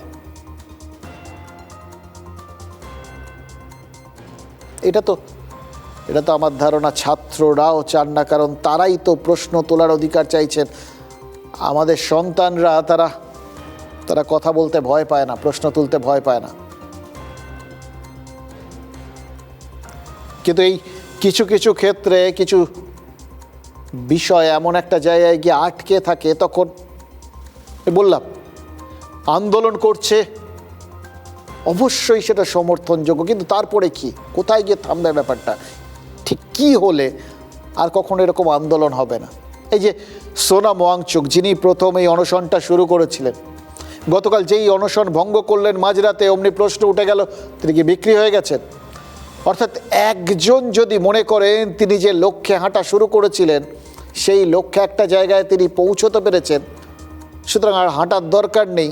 এটা তো আমার ধারণা ছাত্ররাও চান না, কারণ তারাই তো প্রশ্ন তোলার অধিকার চাইছেন। আমাদের সন্তানরা তারা কথা বলতে ভয় পায় না, প্রশ্ন তুলতে ভয় পায় না। কিন্তু এই কিছু কিছু ক্ষেত্রে কিছু বিষয় এমন একটা জায়গায় গিয়ে আটকে থাকে, তখন বললাম আন্দোলন করছে, অবশ্যই সেটা সমর্থনযোগ্য, কিন্তু তারপরে কি, কোথায় গিয়ে থামবে ব্যাপারটা, ঠিক কি হলে আর কখনো এরকম আন্দোলন হবে না। এই যে সোনাম ওয়াংচুক, যিনি প্রথম এই অনশনটা শুরু করেছিলেন, গতকাল যেই অনশন ভঙ্গ করলেন মাঝরাতে, অমনি প্রশ্ন উঠে গেল তিনি কি বিক্রি হয়ে গেছেন। অর্থাৎ একজন যদি মনে করেন তিনি যে লক্ষ্যে হাঁটা শুরু করেছিলেন সেই লক্ষ্যে একটা জায়গায় তিনি পৌঁছতে পেরেছেন, সুতরাং আর হাঁটার দরকার নেই,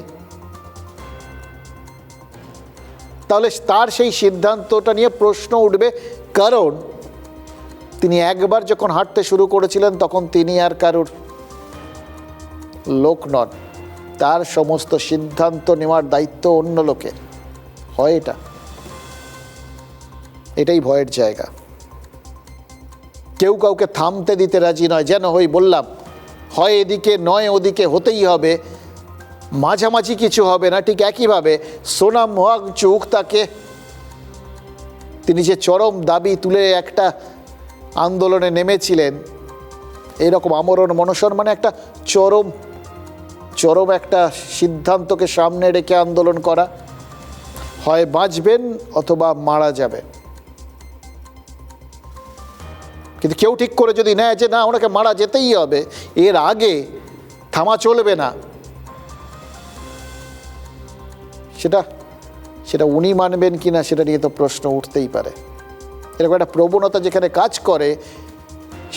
তাহলে তার সেই সিদ্ধান্তটা নিয়ে প্রশ্ন উঠবে। কারণ তিনি একবার যখন হাঁটতে শুরু করেছিলেন তখন তিনি আর কারুর লোক নন, তার সমস্ত সিদ্ধান্ত নেওয়ার দায়িত্ব অন্য লোকের হয়। এটাই ভয়ের জায়গা। কেউ কাউকে থামতে দিতে রাজি নয়, যেন বললাম হয় এদিকে নয় ওদিকে হতেই হবে, মাঝামাঝি কিছু হবে না। ঠিক একইভাবে সোনাম ওয়াংচুক, তিনি যে চরম দাবি তুলে একটা আন্দোলনে নেমেছিলেন, এরকম আমরণ মনসন মানে একটা চরম একটা সিদ্ধান্তকে সামনে রেখে আন্দোলন করা, হয় বাঁচবেন অথবা মারা যাবেন। কিন্তু কেউ ঠিক করে যদি নেয় যে না ওনাকে মারা যেতেই হবে, এর আগে থামা চলবে না, সেটা উনি মানবেন কিনা সেটা নিয়ে তো প্রশ্ন উঠতেই পারে। এরকম একটা প্রবণতা যেখানে কাজ করে,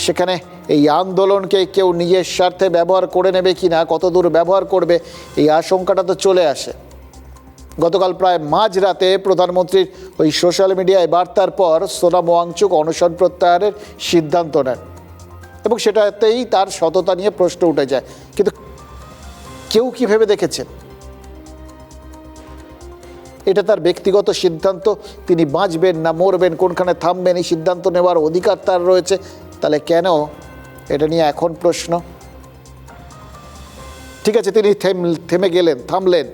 সেখানে এই আন্দোলনকে কেউ নিজের স্বার্থে ব্যবহার করে নেবে কিনা, কতদূর ব্যবহার করবে, এই আশঙ্কাটা তো চলে আসে। গতকাল প্রায় মাঝরাতে প্রধানমন্ত্রীর ওই সোশ্যাল মিডিয়ায় বার্তার পর সোনাম ওয়াংচুক অনশন প্রত্যাহারের সিদ্ধান্ত নেন এবং সেটাতেই তার সততা নিয়ে প্রশ্ন উঠে যায়। কিন্তু কেউ কি ভেবে দেখেছেন এটা তার ব্যক্তিগত সিদ্ধান্ত, তিনি বাঁচবেন না মরবেন, কোনখানে থামবেন, এই সিদ্ধান্ত নেওয়ার অধিকার তার রয়েছে। তাহলে কেন এটা নিয়ে এখন প্রশ্ন? ঠিক আছে, তিনি থেমে গেলেন, থামলেন,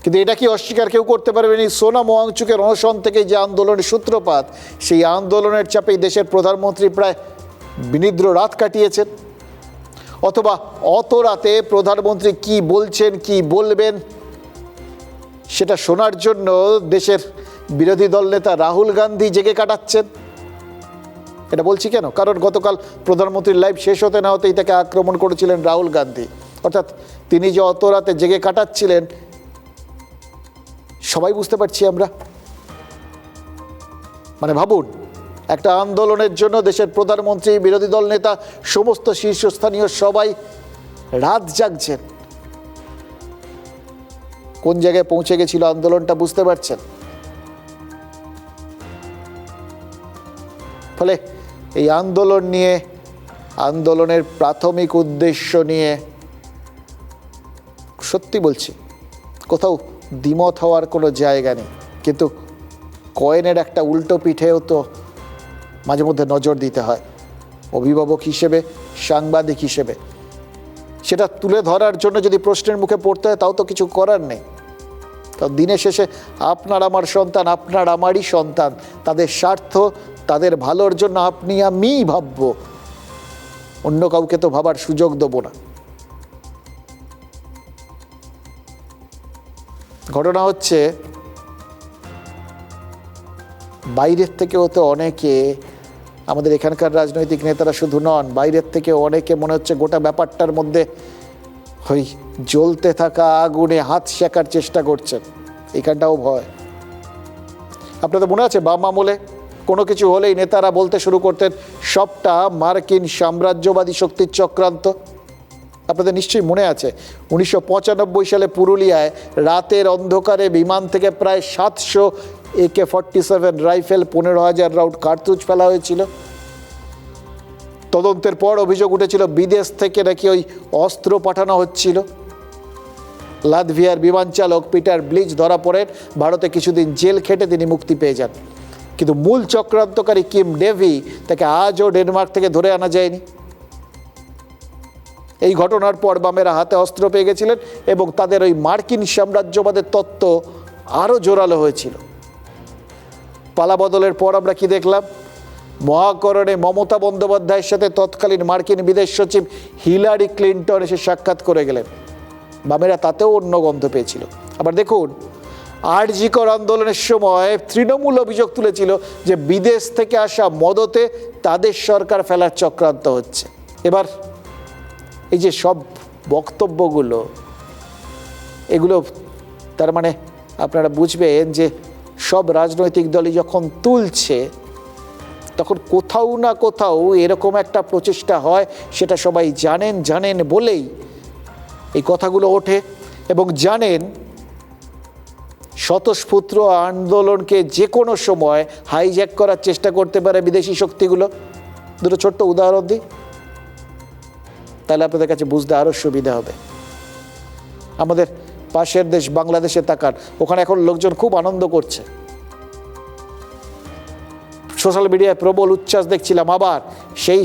কিন্তু এটা কি অস্বীকার কেউ করতে পারবেন? এই সোনাম ওয়াংচুকের অনশন থেকে যে আন্দোলনের সূত্রপাত, সেই আন্দোলনের চাপেই দেশের প্রধানমন্ত্রী প্রায় বিনিদ্র রাত কাটিয়েছেন। অথবা অত রাতে প্রধানমন্ত্রী কি বলছেন, কি বলবেন, সেটা শোনার জন্য দেশের বিরোধী দল নেতা রাহুল গান্ধী জেগে কাটাচ্ছেন। এটা বলছি কেন? কারণ গতকাল প্রধানমন্ত্রীর লাইভ শেষ হতে না হতেই তাকে আক্রমণ করেছিলেন রাহুল গান্ধী। অর্থাৎ তিনি যে অত রাতে জেগে কাটাচ্ছিলেন সবাই বুঝতে পারছি আমরা। মানে ভাবুন, একটা আন্দোলনের জন্য দেশের প্রধানমন্ত্রী, বিরোধী দল নেতা, সমস্ত শীর্ষস্থানীয় সবাই রাত জাগছেন। কোন জায়গায় পৌঁছে গেছিল আন্দোলনটা বুঝতে পারছেন? ফলে এই আন্দোলন নিয়ে, আন্দোলনের প্রাথমিক উদ্দেশ্য নিয়ে সত্যি বলছি কোথাও দ্বিমত হওয়ার কোনো জায়গা নেই, কিন্তু কয়েনের একটা উল্টো পিঠেও তো মাঝে মধ্যে নজর দিতে হয়, অভিভাবক হিসেবে, সাংবাদিক হিসেবে। সেটা তুলে ধরার জন্য যদি প্রশ্নের মুখে পড়তে হয় তাও তো কিছু করার নেই। কারণ দিনের শেষে আপনার আমার সন্তান, আপনার আমারই সন্তান, তাদের স্বার্থ, তাদের ভালোর জন্য আপনি আমিই ভাববো, অন্য কাউকে তো ভাবার সুযোগ দেবো না। ঘটনা হচ্ছে বাইরের থেকেও তো অনেকে, আমাদের এখানকার রাজনৈতিক নেতারা শুধু নন, বাইরের থেকে অনেকে মনে হচ্ছে গোটা ব্যাপারটার মধ্যে ওই জ্বলতে থাকা আগুনে হাত শেখার চেষ্টা করছেন। এখানটাও ভয়। আপনাদের মনে আছে বাম আমলে কোনো কিছু হলেই নেতারা বলতে শুরু করতেন সবটা মার্কিন সাম্রাজ্যবাদী শক্তির চক্রান্ত। আপনাদের নিশ্চয়ই মনে আছে 1995 সালে পুরুলিয়ায় রাতের অন্ধকারে বিমান থেকে প্রায় 700 AK-47 রাইফেল, 15,000 রাউন্ড কার্তুজ ফেলা হয়েছিল। তদন্তের পর অভিযোগ উঠেছিল বিদেশ থেকে নাকি ওই অস্ত্র পাঠানো হচ্ছিল। লাতভিয়ার বিমান চালক পিটার ব্লিচ ধরা পড়েন, ভারতে কিছুদিন জেল খেটে তিনি মুক্তি পেয়ে যান। কিন্তু মূল চক্রান্তকারী কিম ডেভি, তাকে আজও ডেনমার্ক থেকে ধরে আনা যায়নি। এই ঘটনার পর বামেরা হাতে অস্ত্র পেয়ে গেছিলেন এবং তাদের ওই মার্কিন সাম্রাজ্যবাদের তত্ত্ব আরও জোরালো হয়েছিল। পালাবদলের পর আমরা কি দেখলাম? মহাকরণে মমতা বন্দ্যোপাধ্যায়ের সাথে তৎকালীন মার্কিন বিদেশ সচিব হিলারি ক্লিন্টন এসে সাক্ষাৎ করে গেলেন। বামেরা তাতেও অন্য গন্ধ পেয়েছিল। আবার দেখুন, আরজিকর আন্দোলনের সময় তৃণমূল অভিযোগ তুলেছিল যে বিদেশ থেকে আসা মদতে তাদের সরকার ফেলার চক্রান্ত হচ্ছে। এবার এই যে সব বক্তব্যগুলো, এগুলো তার মানে আপনারা বুঝবেন যে সব রাজনৈতিক দলই যখন তুলছে তখন কোথাও না কোথাও এরকম একটা প্রচেষ্টা হয়, সেটা সবাই জানেন বলেই এই কথাগুলো ওঠে। এবং জানেন স্বতঃস্ফূর্ত আন্দোলনকে যে কোনো সময় হাইজ্যাক করার চেষ্টা করতে পারে বিদেশি শক্তিগুলো। দুটো ছোট্ট উদাহরণ দিই, তাহলে আপনাদের কাছে বুঝতে আরও সুবিধা হবে। আমাদের পাশের দেশ বাংলাদেশে তাকান, ওখানে এখন লোকজন খুব আনন্দ করছে। সোশ্যাল মিডিয়ায় প্রবল উচ্ছ্বাস দেখছিলাম। আবার সেই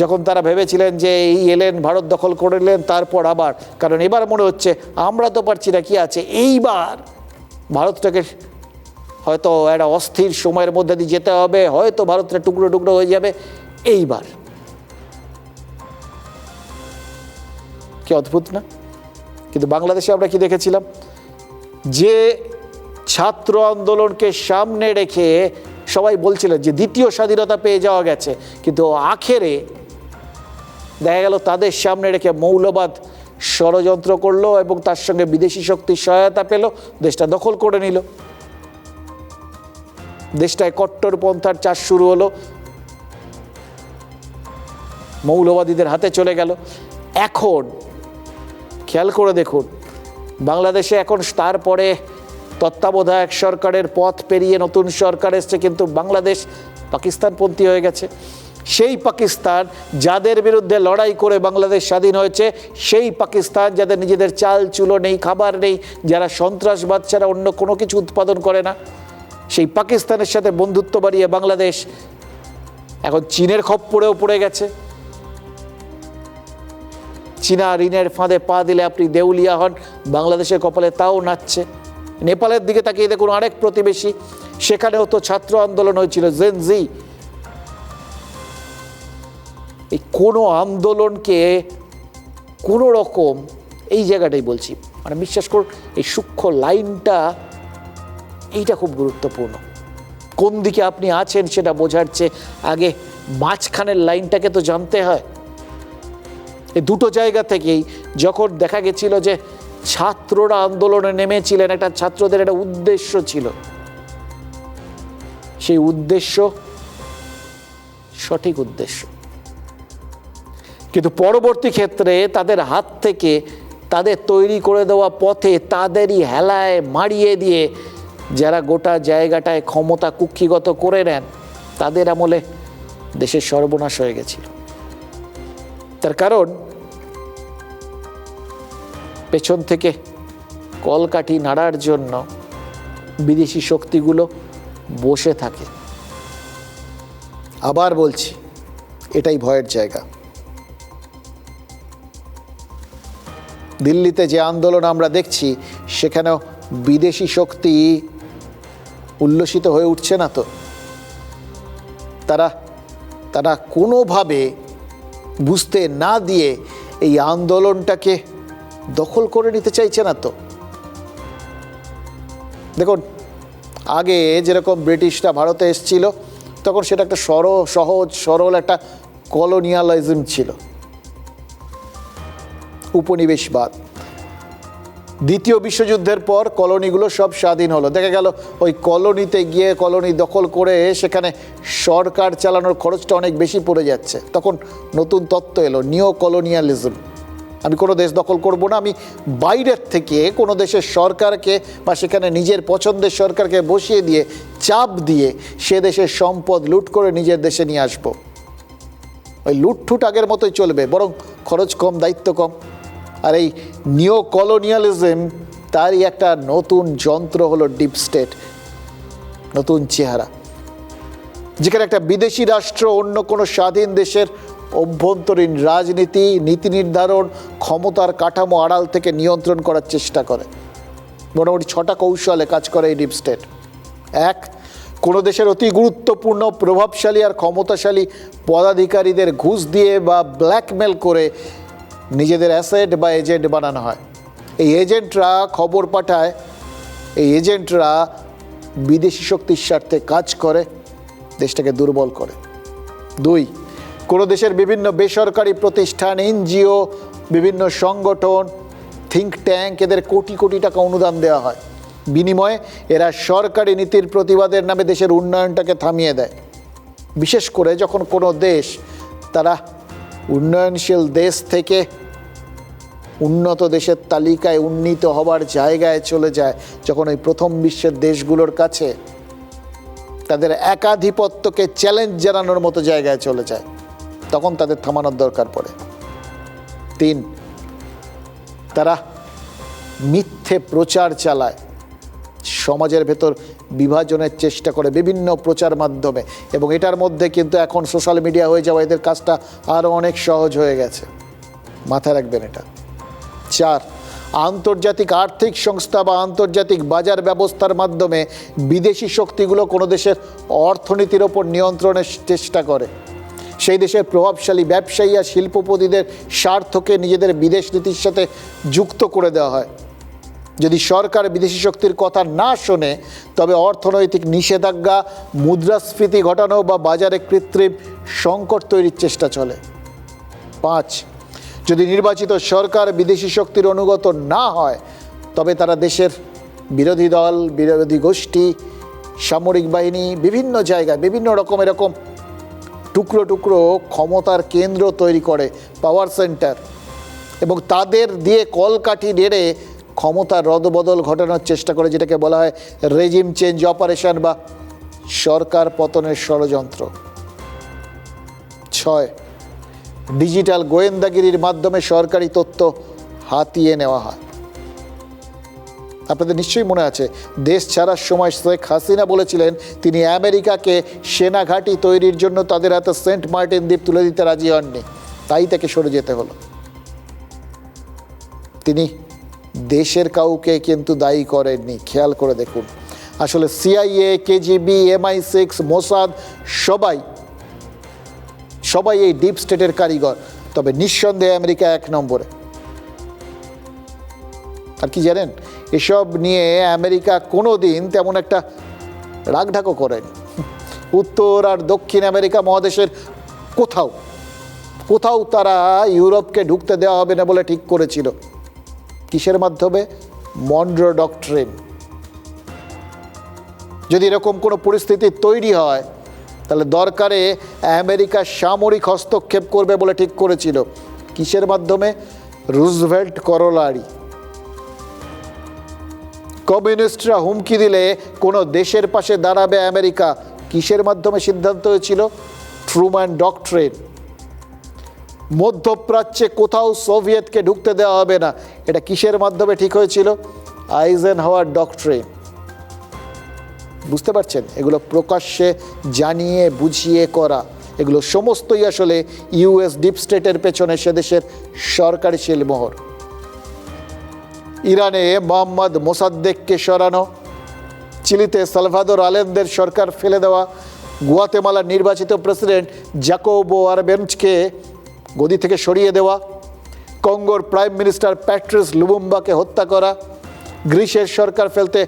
যখন তারা ভেবেছিলেন যে এই এলেন, ভারত দখল করে নিলেন, তারপর আবার, কারণ এবার মনে হচ্ছে আমরা তো পারছি না, কি আছে, এইবার ভারতটাকে হয়তো একটা অস্থির সময়ের মধ্যে দিয়ে যেতে হবে, হয়তো ভারতটা টুকরো টুকরো হয়ে যাবে এইবার। কি অদ্ভুত না? কিন্তু বাংলাদেশে আমরা কি দেখেছিলাম? যে ছাত্র আন্দোলনকে সামনে রেখে সবাই বলছিলেন যে দ্বিতীয় স্বাধীনতা পেয়ে যাওয়া গেছে, কিন্তু আখেরে দেখা গেল তাদের সামনে রেখে মৌলবাদ ষড়যন্ত্র করলো এবং তার সঙ্গে বিদেশি শক্তির সহায়তা পেল, দেশটা দখল করে নিল। দেশটায় কট্টরপন্থার চাষ শুরু হলো, মৌলবাদীদের হাতে চলে গেল। এখন খেয়াল করে দেখুন, বাংলাদেশে এখন তারপরে তত্ত্বাবধায়ক সরকারের পথ পেরিয়ে নতুন সরকার এসছে, কিন্তু বাংলাদেশ পাকিস্তানপন্থী হয়ে গেছে। সেই পাকিস্তান যাদের বিরুদ্ধে লড়াই করে বাংলাদেশ স্বাধীন হয়েছে, সেই পাকিস্তান যাদের নিজেদের চাল চুলো নেই, খাবার নেই, যারা সন্ত্রাসবাদ ছাড়া অন্য কোনো কিছু উৎপাদন করে না, সেই পাকিস্তানের সাথে বন্ধুত্ব বাড়িয়ে বাংলাদেশ এখন চীনের খপ্পরেও পড়ে গেছে। চীনা ঋণের ফাঁদে পা দিলে আপনি দেউলিয়া হন, বাংলাদেশের কপালে তাও নাচছে। নেপালের দিকে তাকিয়ে দেখুন, আরেক প্রতিবেশী, সেখানেও তো ছাত্র আন্দোলন হয়েছিল, জেন জি। এই কোনো আন্দোলনকে কোনো রকম, এই জায়গাটাই বলছি, মানে বিশ্বাস করুন এই সূক্ষ্ম লাইনটা, এইটা খুব গুরুত্বপূর্ণ। কোন দিকে আপনি আছেন সেটা বোঝার চেয়ে আগে মাঝখানের লাইনটাকে তো জানতে হয়। এই দুটো জায়গা থেকেই যখন দেখা গেছিল যে ছাত্ররা আন্দোলনে নেমেছিলেন, একটা ছাত্রদের একটা উদ্দেশ্য ছিল, সেই উদ্দেশ্য সঠিক উদ্দেশ্য, কিন্তু পরবর্তী ক্ষেত্রে তাদের হাত থেকে তাদের তৈরি করে দেওয়া পথে তাদেরই হেলায় মারিয়ে দিয়ে যারা গোটা জায়গাটায় ক্ষমতা কুক্ষিগত করে নেন, তাদের আমলে দেশের সর্বনাশ হয়ে গেছিল। তার কারণ পেছন থেকে কলকাঠি নাড়ার জন্য বিদেশি শক্তিগুলো বসে থাকে। আবার বলছি, এটাই ভয়ের জায়গা। দিল্লিতে যে আন্দোলন আমরা দেখছি, সেখানেও বিদেশি শক্তি উল্লসিত হয়ে উঠছে না তো? তারা কোনোভাবে বুঝতে না দিয়ে এই আন্দোলনটাকে দখল করে নিতে চাইছে না তো? দেখুন, আগে যেরকম ব্রিটিশরা ভারতে এসেছিল তখন সেটা একটা সহজ সরল একটা কলোনিয়ালিজম ছিল, উপনিবেশবাদ। দ্বিতীয় বিশ্বযুদ্ধের পর কলোনিগুলো সব স্বাধীন হলো। দেখা গেল ওই কলোনিতে গিয়ে কলোনি দখল করে সেখানে সরকার চালানোর খরচটা অনেক বেশি পড়ে যাচ্ছে। তখন নতুন তত্ত্ব এলো, নিও কলোনিয়ালিজম। আমি কোনো দেশ দখল করব না, আমি বাইরের থেকে কোনো দেশের সরকারকে বা সেখানে নিজের পছন্দের সরকারকে বসিয়ে দিয়ে চাপ দিয়ে সে দেশের সম্পদ লুট করে নিজের দেশে নিয়ে আসবো। ওই লুটঠুট আগের মতোই চলবে, বরং খরচ কম, দায়িত্ব কম। আর এই নিও কলোনিয়ালিজম, তারই একটা নতুন যন্ত্র হলো ডিপ স্টেট, নতুন চেহারা, যেখানে একটা বিদেশি রাষ্ট্র অন্য কোনো স্বাধীন দেশের অভ্যন্তরীণ রাজনীতি, নীতি নির্ধারণ, ক্ষমতার কাঠামো আড়াল থেকে নিয়ন্ত্রণ করার চেষ্টা করে। মোটামুটি 6টা কৌশলে কাজ করে এই ডিপ স্টেট। 1, কোনো দেশের অতি গুরুত্বপূর্ণ, প্রভাবশালী আর ক্ষমতাশালী পদাধিকারীদের ঘুষ দিয়ে বা ব্ল্যাকমেল করে নিজেদের অ্যাসেট বা এজেন্ট বানানো হয়। এই এজেন্টরা খবর পাঠায়, এই এজেন্টরা বিদেশি শক্তির স্বার্থে কাজ করে, দেশটাকে দুর্বল করে। 2, কোনো দেশের বিভিন্ন বেসরকারি প্রতিষ্ঠান, এনজিও, বিভিন্ন সংগঠন, থিঙ্ক ট্যাঙ্ক, এদের কোটি কোটি টাকা অনুদান দেওয়া হয়। বিনিময়ে এরা সরকারি নীতির প্রতিবাদের নামে দেশের উন্নয়নটাকে থামিয়ে দেয়। বিশেষ করে যখন কোনো দেশ তারা উন্নয়নশীল দেশ থেকে উন্নত দেশের তালিকায় উন্নীত হবার জায়গায় চলে যায়, যখন ওই প্রথম বিশ্বের দেশগুলোর কাছে তাদের একাধিপত্যকে চ্যালেঞ্জ জানানোর মতো জায়গায় চলে যায়, তখন তাদের থামানোর দরকার পড়ে। 3, তারা মিথ্যে প্রচার চালায়, সমাজের ভেতর বিভাজনের চেষ্টা করে বিভিন্ন প্রচার মাধ্যমে, এবং এটার মধ্যে কিন্তু এখন সোশ্যাল মিডিয়া হয়ে যাওয়া এদের কাজটা আরও অনেক সহজ হয়ে গেছে, মাথায় রাখবেন এটা। 4, আন্তর্জাতিক আর্থিক সংস্থা বা আন্তর্জাতিক বাজার ব্যবস্থার মাধ্যমে বিদেশি শক্তিগুলো কোনো দেশের অর্থনীতির ওপর নিয়ন্ত্রণের চেষ্টা করে। সেই দেশের প্রভাবশালী ব্যবসায়ী আর শিল্পপতিদের স্বার্থকে নিজেদের বিদেশ নীতির সাথে যুক্ত করে দেওয়া হয়। যদি সরকার বিদেশি শক্তির কথা না শোনে, তবে অর্থনৈতিক নিষেধাজ্ঞা, মুদ্রাস্ফীতি ঘটানো বা বাজারে কৃত্রিম সংকট তৈরির চেষ্টা চলে। 5, যদি নির্বাচিত সরকার বিদেশি শক্তির অনুগত না হয়, তবে তারা দেশের বিরোধী দল, বিরোধী গোষ্ঠী, সামরিক বাহিনী, বিভিন্ন জায়গায় বিভিন্ন রকম এরকম টুকরো টুকরো ক্ষমতার কেন্দ্র তৈরি করে, পাওয়ার সেন্টার, এবং তাদের দিয়ে কলকাঠি নেড়ে ক্ষমতার রদবদল ঘটানোর চেষ্টা করে, যেটাকে বলা হয় রেজিম চেঞ্জ অপারেশন বা সরকার পতনের ষড়যন্ত্র। 6, ডিজিটাল গোয়েন্দাগিরির মাধ্যমে সরকারি তথ্য হাতিয়ে নেওয়া হয়। আপনাদের নিশ্চয়ই মনে আছে, দেশ ছাড়ার সময় শেখ হাসিনা বলেছিলেন তিনি আমেরিকাকে সেনাঘাঁটি তৈরির জন্য তাদের হাতে সেন্ট মার্টিন দ্বীপ তুলে দিতে রাজি হননি, তাই তাকে সরে যেতে হলো। তিনি দেশের কাউকে কিন্তু দায়ী করেননি, খেয়াল করে দেখুন। আসলে CIA, KGB, MI6, মোসাদ সবাই এই ডিপ স্টেটের কারিগর, তবে নিঃসন্দেহে আমেরিকা 1 নম্বরে। আর কি জানেন, এসব নিয়ে আমেরিকা কোনো দিন তেমন একটা রাগঢাকও করেনি। উত্তর আর দক্ষিণ আমেরিকা মহাদেশের কোথাও তারা ইউরোপকে ঢুকতে দেওয়া হবে না বলে ঠিক করেছিল। কিসের মাধ্যমে? Munro doctrine. যদি এরকম কোনো পরিস্থিতি তৈরি হয়, তাহলে দরকারে আমেরিকা সামরিক হস্তক্ষেপ করবে বলে ঠিক করেছিল। কিসের মাধ্যমে? Roosevelt corollary. কমিউনিস্টরা হুমকি দিলে কোনো দেশের পাশে দাঁড়াবে আমেরিকা, কিসের মাধ্যমে সিদ্ধান্ত হয়েছিল? Truman doctrine. মধ্যপ্রাচ্যে কোথাও সোভিয়েতকে ঢুকতে দেওয়া হবে না, এটা কিসের মাধ্যমে ঠিক হয়েছিল? Eisenhower doctrine. বুঝতে পারছেন, এগুলো প্রকাশ্যে জানিয়ে বুঝিয়ে করা, এগুলো সমস্তই আসলে US ডিপ স্টেটের পেছনে সে দেশের সরকারি শিলমোহর। ইরানে মোহাম্মদ মোসাদ্দেককে সরানো, চিলিতে সালভাদোর আলেন্দের সরকার ফেলে দেওয়া, গুয়াতেমালার নির্বাচিত প্রেসিডেন্ট জাকোবো আরবেঞ্জকে গদি থেকে সরিয়ে দেওয়া, কঙ্গোর প্রাইম মিনিস্টার প্যাট্রিস লুমুম্বাকে হত্যা করা, গ্রিসের সরকার ফেলতে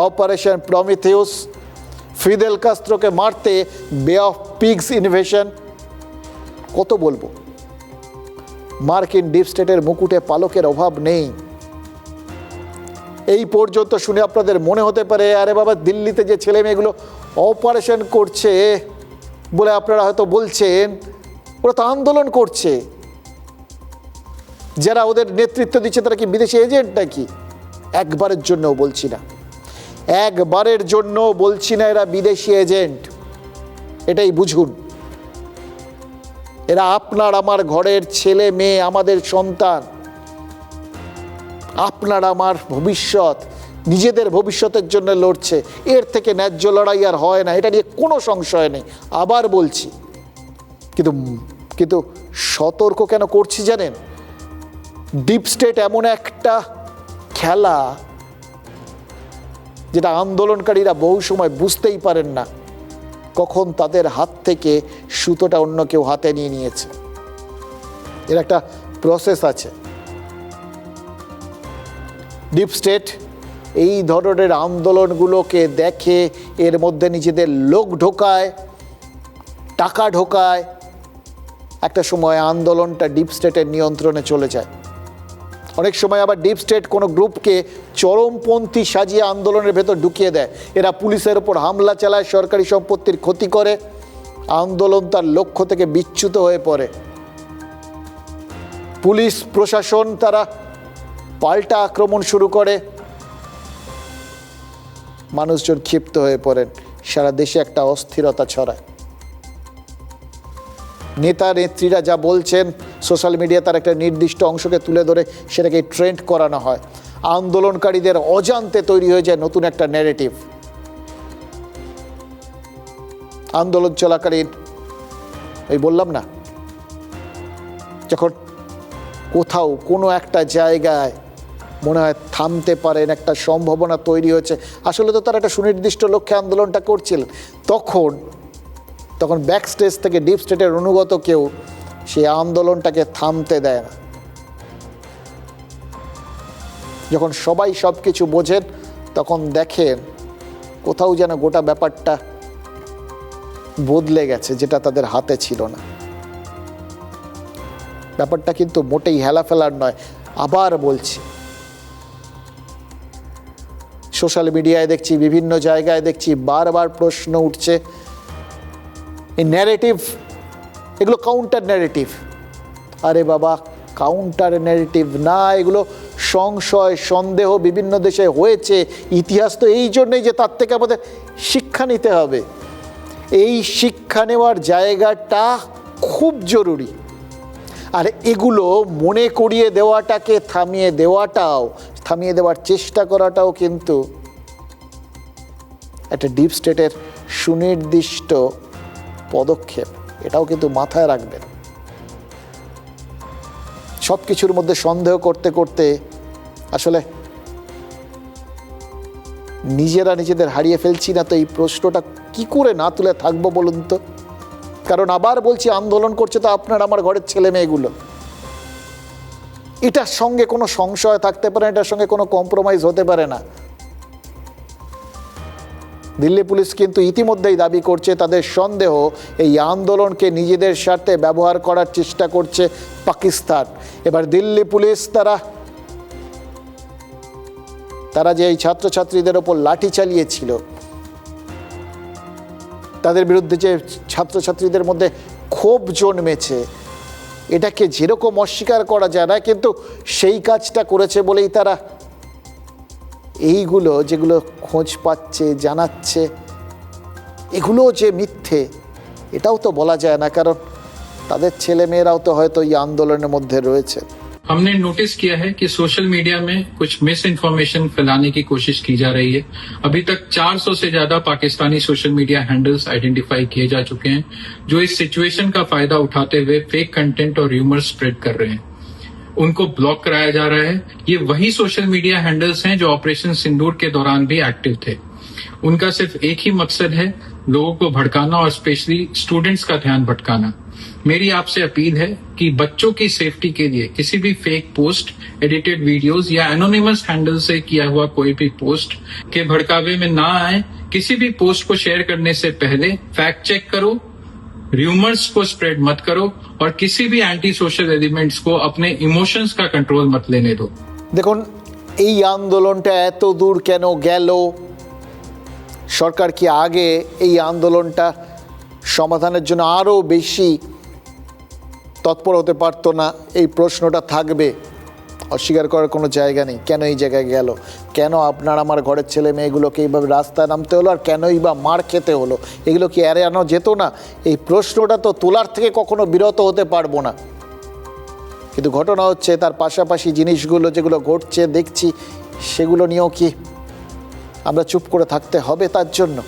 অপারেশন প্রমিথিউস, ফিদেল কাস্ত্রোকে মারতে বে অফ পিগস ইনভেশন। কত বলবো, মার্কিন ডিপ স্টেটের মুকুটে পালকের অভাব নেই। এই পর্যন্ত শুনে আপনাদের মনে হতে পারে আরে বাবা দিল্লিতে যে ছেলে মেয়েগুলো অপারেশন করছে বলে আপনারা হয়তো বলছেন ওরা তো আন্দোলন করছে, যারা ওদের নেতৃত্ব দিচ্ছে তারা কি বিদেশি এজেন্ট নাকি? একবারের জন্যও বলছি না, একবারের জন্য বলছি না এরা বিদেশি এজেন্ট, এটাই বুঝুন। এরা আপনার আমার ঘরের ছেলে মেয়ে, আমাদের সন্তান, আপনার আমার ভবিষ্যৎ, নিজেদের ভবিষ্যতের জন্য লড়ছে। এর থেকে ন্যায্য লড়াই আর হয় না, এটা নিয়ে কোনো সংশয় নেই। আবার বলছি, কিন্তু সতর্ক কেন করছি জানেন? ডিপ স্টেট এমন একটা খেলা যেটা আন্দোলনকারীরা বহু সময় বুঝতেই পারেন না কখন তাদের হাত থেকে সুতোটা অন্য কেউ হাতে নিয়ে নিয়েছে। এর একটা প্রসেস আছে। ডিপ স্টেট এই ধরনের আন্দোলনগুলোকে দেখে, এর মধ্যে নিজেদের লোক ঢোকায়, টাকা ঢোকায়, একটা সময় আন্দোলনটা ডিপ স্টেটের নিয়ন্ত্রণে চলে যায়। অনেক সময় আবার ডিপ স্টেট কোনো গ্রুপকে চরমপন্থী সাজিয়ে আন্দোলনের ভেতর ঢুকিয়ে দেয়। এরা পুলিশের ওপর হামলা চালায়, সরকারি সম্পত্তির ক্ষতি করে, আন্দোলন তার লক্ষ্য থেকে বিচ্যুত হয়ে পড়ে। পুলিশ প্রশাসন তারা পাল্টা আক্রমণ শুরু করে, মানুষজন ক্ষিপ্ত হয়ে পড়েন, সারা দেশে একটা অস্থিরতা ছড়ায়। নেতা নেত্রীরা যা বলছেন সোশ্যাল মিডিয়া তার একটা নির্দিষ্ট অংশকে তুলে ধরে সেটাকে ট্রেন্ড করানো হয়। আন্দোলনকারীদের অজান্তে তৈরি হয়ে যায় নতুন একটা ন্যারেটিভ। আন্দোলন চলাকালীন এই বললাম না, যখন কোথাও কোনো একটা জায়গায় মনে হয় থামতে পারেন, একটা সম্ভাবনা তৈরি হয়েছে, আসলে তো তারা একটা সুনির্দিষ্ট লক্ষ্যে আন্দোলনটা করছিলেন, তখন ব্যাক স্টেজ থেকে ডিপ স্টেটের অনুগত কেউ সেই আন্দোলনটাকে থামতে দেয় না। যখন সবাই সব কিছু বোঝেন তখন দেখেন কোথাও যেন গোটা ব্যাপারটা বদলে গেছে, যেটা তাদের হাতে ছিল না। ব্যাপারটা কিন্তু মোটেই হেলাফেলার নয়। আবার বলছি, সোশ্যাল মিডিয়ায় দেখছি, বিভিন্ন জায়গায় দেখছি, বারবার প্রশ্ন উঠছে এই ন্যারেটিভ, এগুলো কাউন্টার ন্যারেটিভ। আরে বাবা, কাউন্টার ন্যারেটিভ না, এগুলো সংশয় সন্দেহ বিভিন্ন দেশে হয়েছে। ইতিহাস তো এই জন্যই যে তার থেকে আমাদের শিক্ষা নিতে হবে। এই শিক্ষা নেওয়ার জায়গাটা খুব জরুরি। আর এগুলো মনে করিয়ে দেওয়াটাকে থামিয়ে দেওয়ার চেষ্টা করাটাও কিন্তু একটা ডিপ স্টেটের সুনির্দিষ্ট পদক্ষেপ। এটাও কিন্তু মাথায় রাখবেন। সব কিছুর মধ্যে সন্দেহ করতে করতে আসলে নিজেরা নিজেদের হারিয়ে ফেলছি না তো? এই প্রশ্নটা কি করে না তুলে থাকবো বলুন তো? কারণ আবার বলছি, আন্দোলন করছে তো আপনার আমার ঘরের ছেলে মেয়েগুলো। এটার সঙ্গে কোনো সংশয় থাকতে পারে না, এটার সঙ্গে কোনো কম্প্রোমাইজ হতে পারে না। দিল্লি পুলিশ কিন্তু ইতিমধ্যেই দাবি করছে তাদের সন্দেহ এই আন্দোলনকে নিজেদের স্বার্থে ব্যবহার করার চেষ্টা করছে পাকিস্তান। এবার দিল্লি পুলিশ তারা যে এই ছাত্রছাত্রীদের ওপর লাঠি চালিয়েছিল, তাদের বিরুদ্ধে যে ছাত্রছাত্রীদের মধ্যে ক্ষোভ জন্মেছে, এটাকে যেরকম অস্বীকার করা যায় না, কিন্তু সেই কাজটা করেছে বলেই তারা এইগুলো যেগুলো খোঁজ পাচ্ছে, জানাচ্ছে, এগুলো যে মিথ্যে এটাও তো বলা যায় না, কারণ তাদের ছেলে মেয়েরাও তো হয়তো এই আন্দোলনের মধ্যে রয়েছে। हमने नोटिस किया है कि सोशल मीडिया में कुछ मिस इन्फॉर्मेशन फैलाने की कोशिश की जा रही है। अभी तक 400 से ज्यादा Pakistani social media handles identify किए जा चुके हैं जो इस सिचुएशन का फायदा उठाते हुए फेक कंटेंट और र्यूमर स्प्रेड कर रहे हैं। उनको ब्लॉक कराया जा रहा है। ये वही सोशल मीडिया हैंडल्स हैं जो ऑपरेशन सिंदूर के दौरान भी एक्टिव थे। उनका सिर्फ एक ही मकसद है, लोगों को भड़काना और स्पेशली स्टूडेंट्स का ध्यान भटकाना। मेरी आपसे अपील है कि बच्चों की सेफ्टी के लिए किसी भी फेक पोस्ट, एडिटेड वीडियोस या एनोनिमस हैंडल से किया हुआ कोई भी पोस्ट के भड़कावे में ना आए। किसी भी पोस्ट को शेयर करने से पहले फैक्ट चेक करो, र्यूमर्स को स्प्रेड मत करो और किसी भी एंटी सोशल एलिमेंट्स को अपने इमोशंस का कंट्रोल मत लेने दो। দেখুন এই আন্দোলনটা এত দূর কেন গেল? সরকার কি আগে এই আন্দোলনটা সমাধানের জন্য আরও বেশি তৎপর হতে পারতো না? এই প্রশ্নটা থাকবে, অস্বীকার করার কোনো জায়গা নেই। কেন এই জায়গায় গেল? কেন আপনার আমার ঘরের ছেলে মেয়েগুলোকে এইভাবে রাস্তায় নামতে হলো? আর কেনই বা মার খেতে হলো? এগুলো কি এড়ানো যেত না? এই প্রশ্নটা তো তোলার থেকে কখনো বিরত হতে পারবো না। কিন্তু ঘটনা হচ্ছে তার পাশাপাশি জিনিসগুলো যেগুলো ঘটছে দেখছি, সেগুলো নিয়েও কি আমরা চুপ করে থাকতে হবে? তার জন্য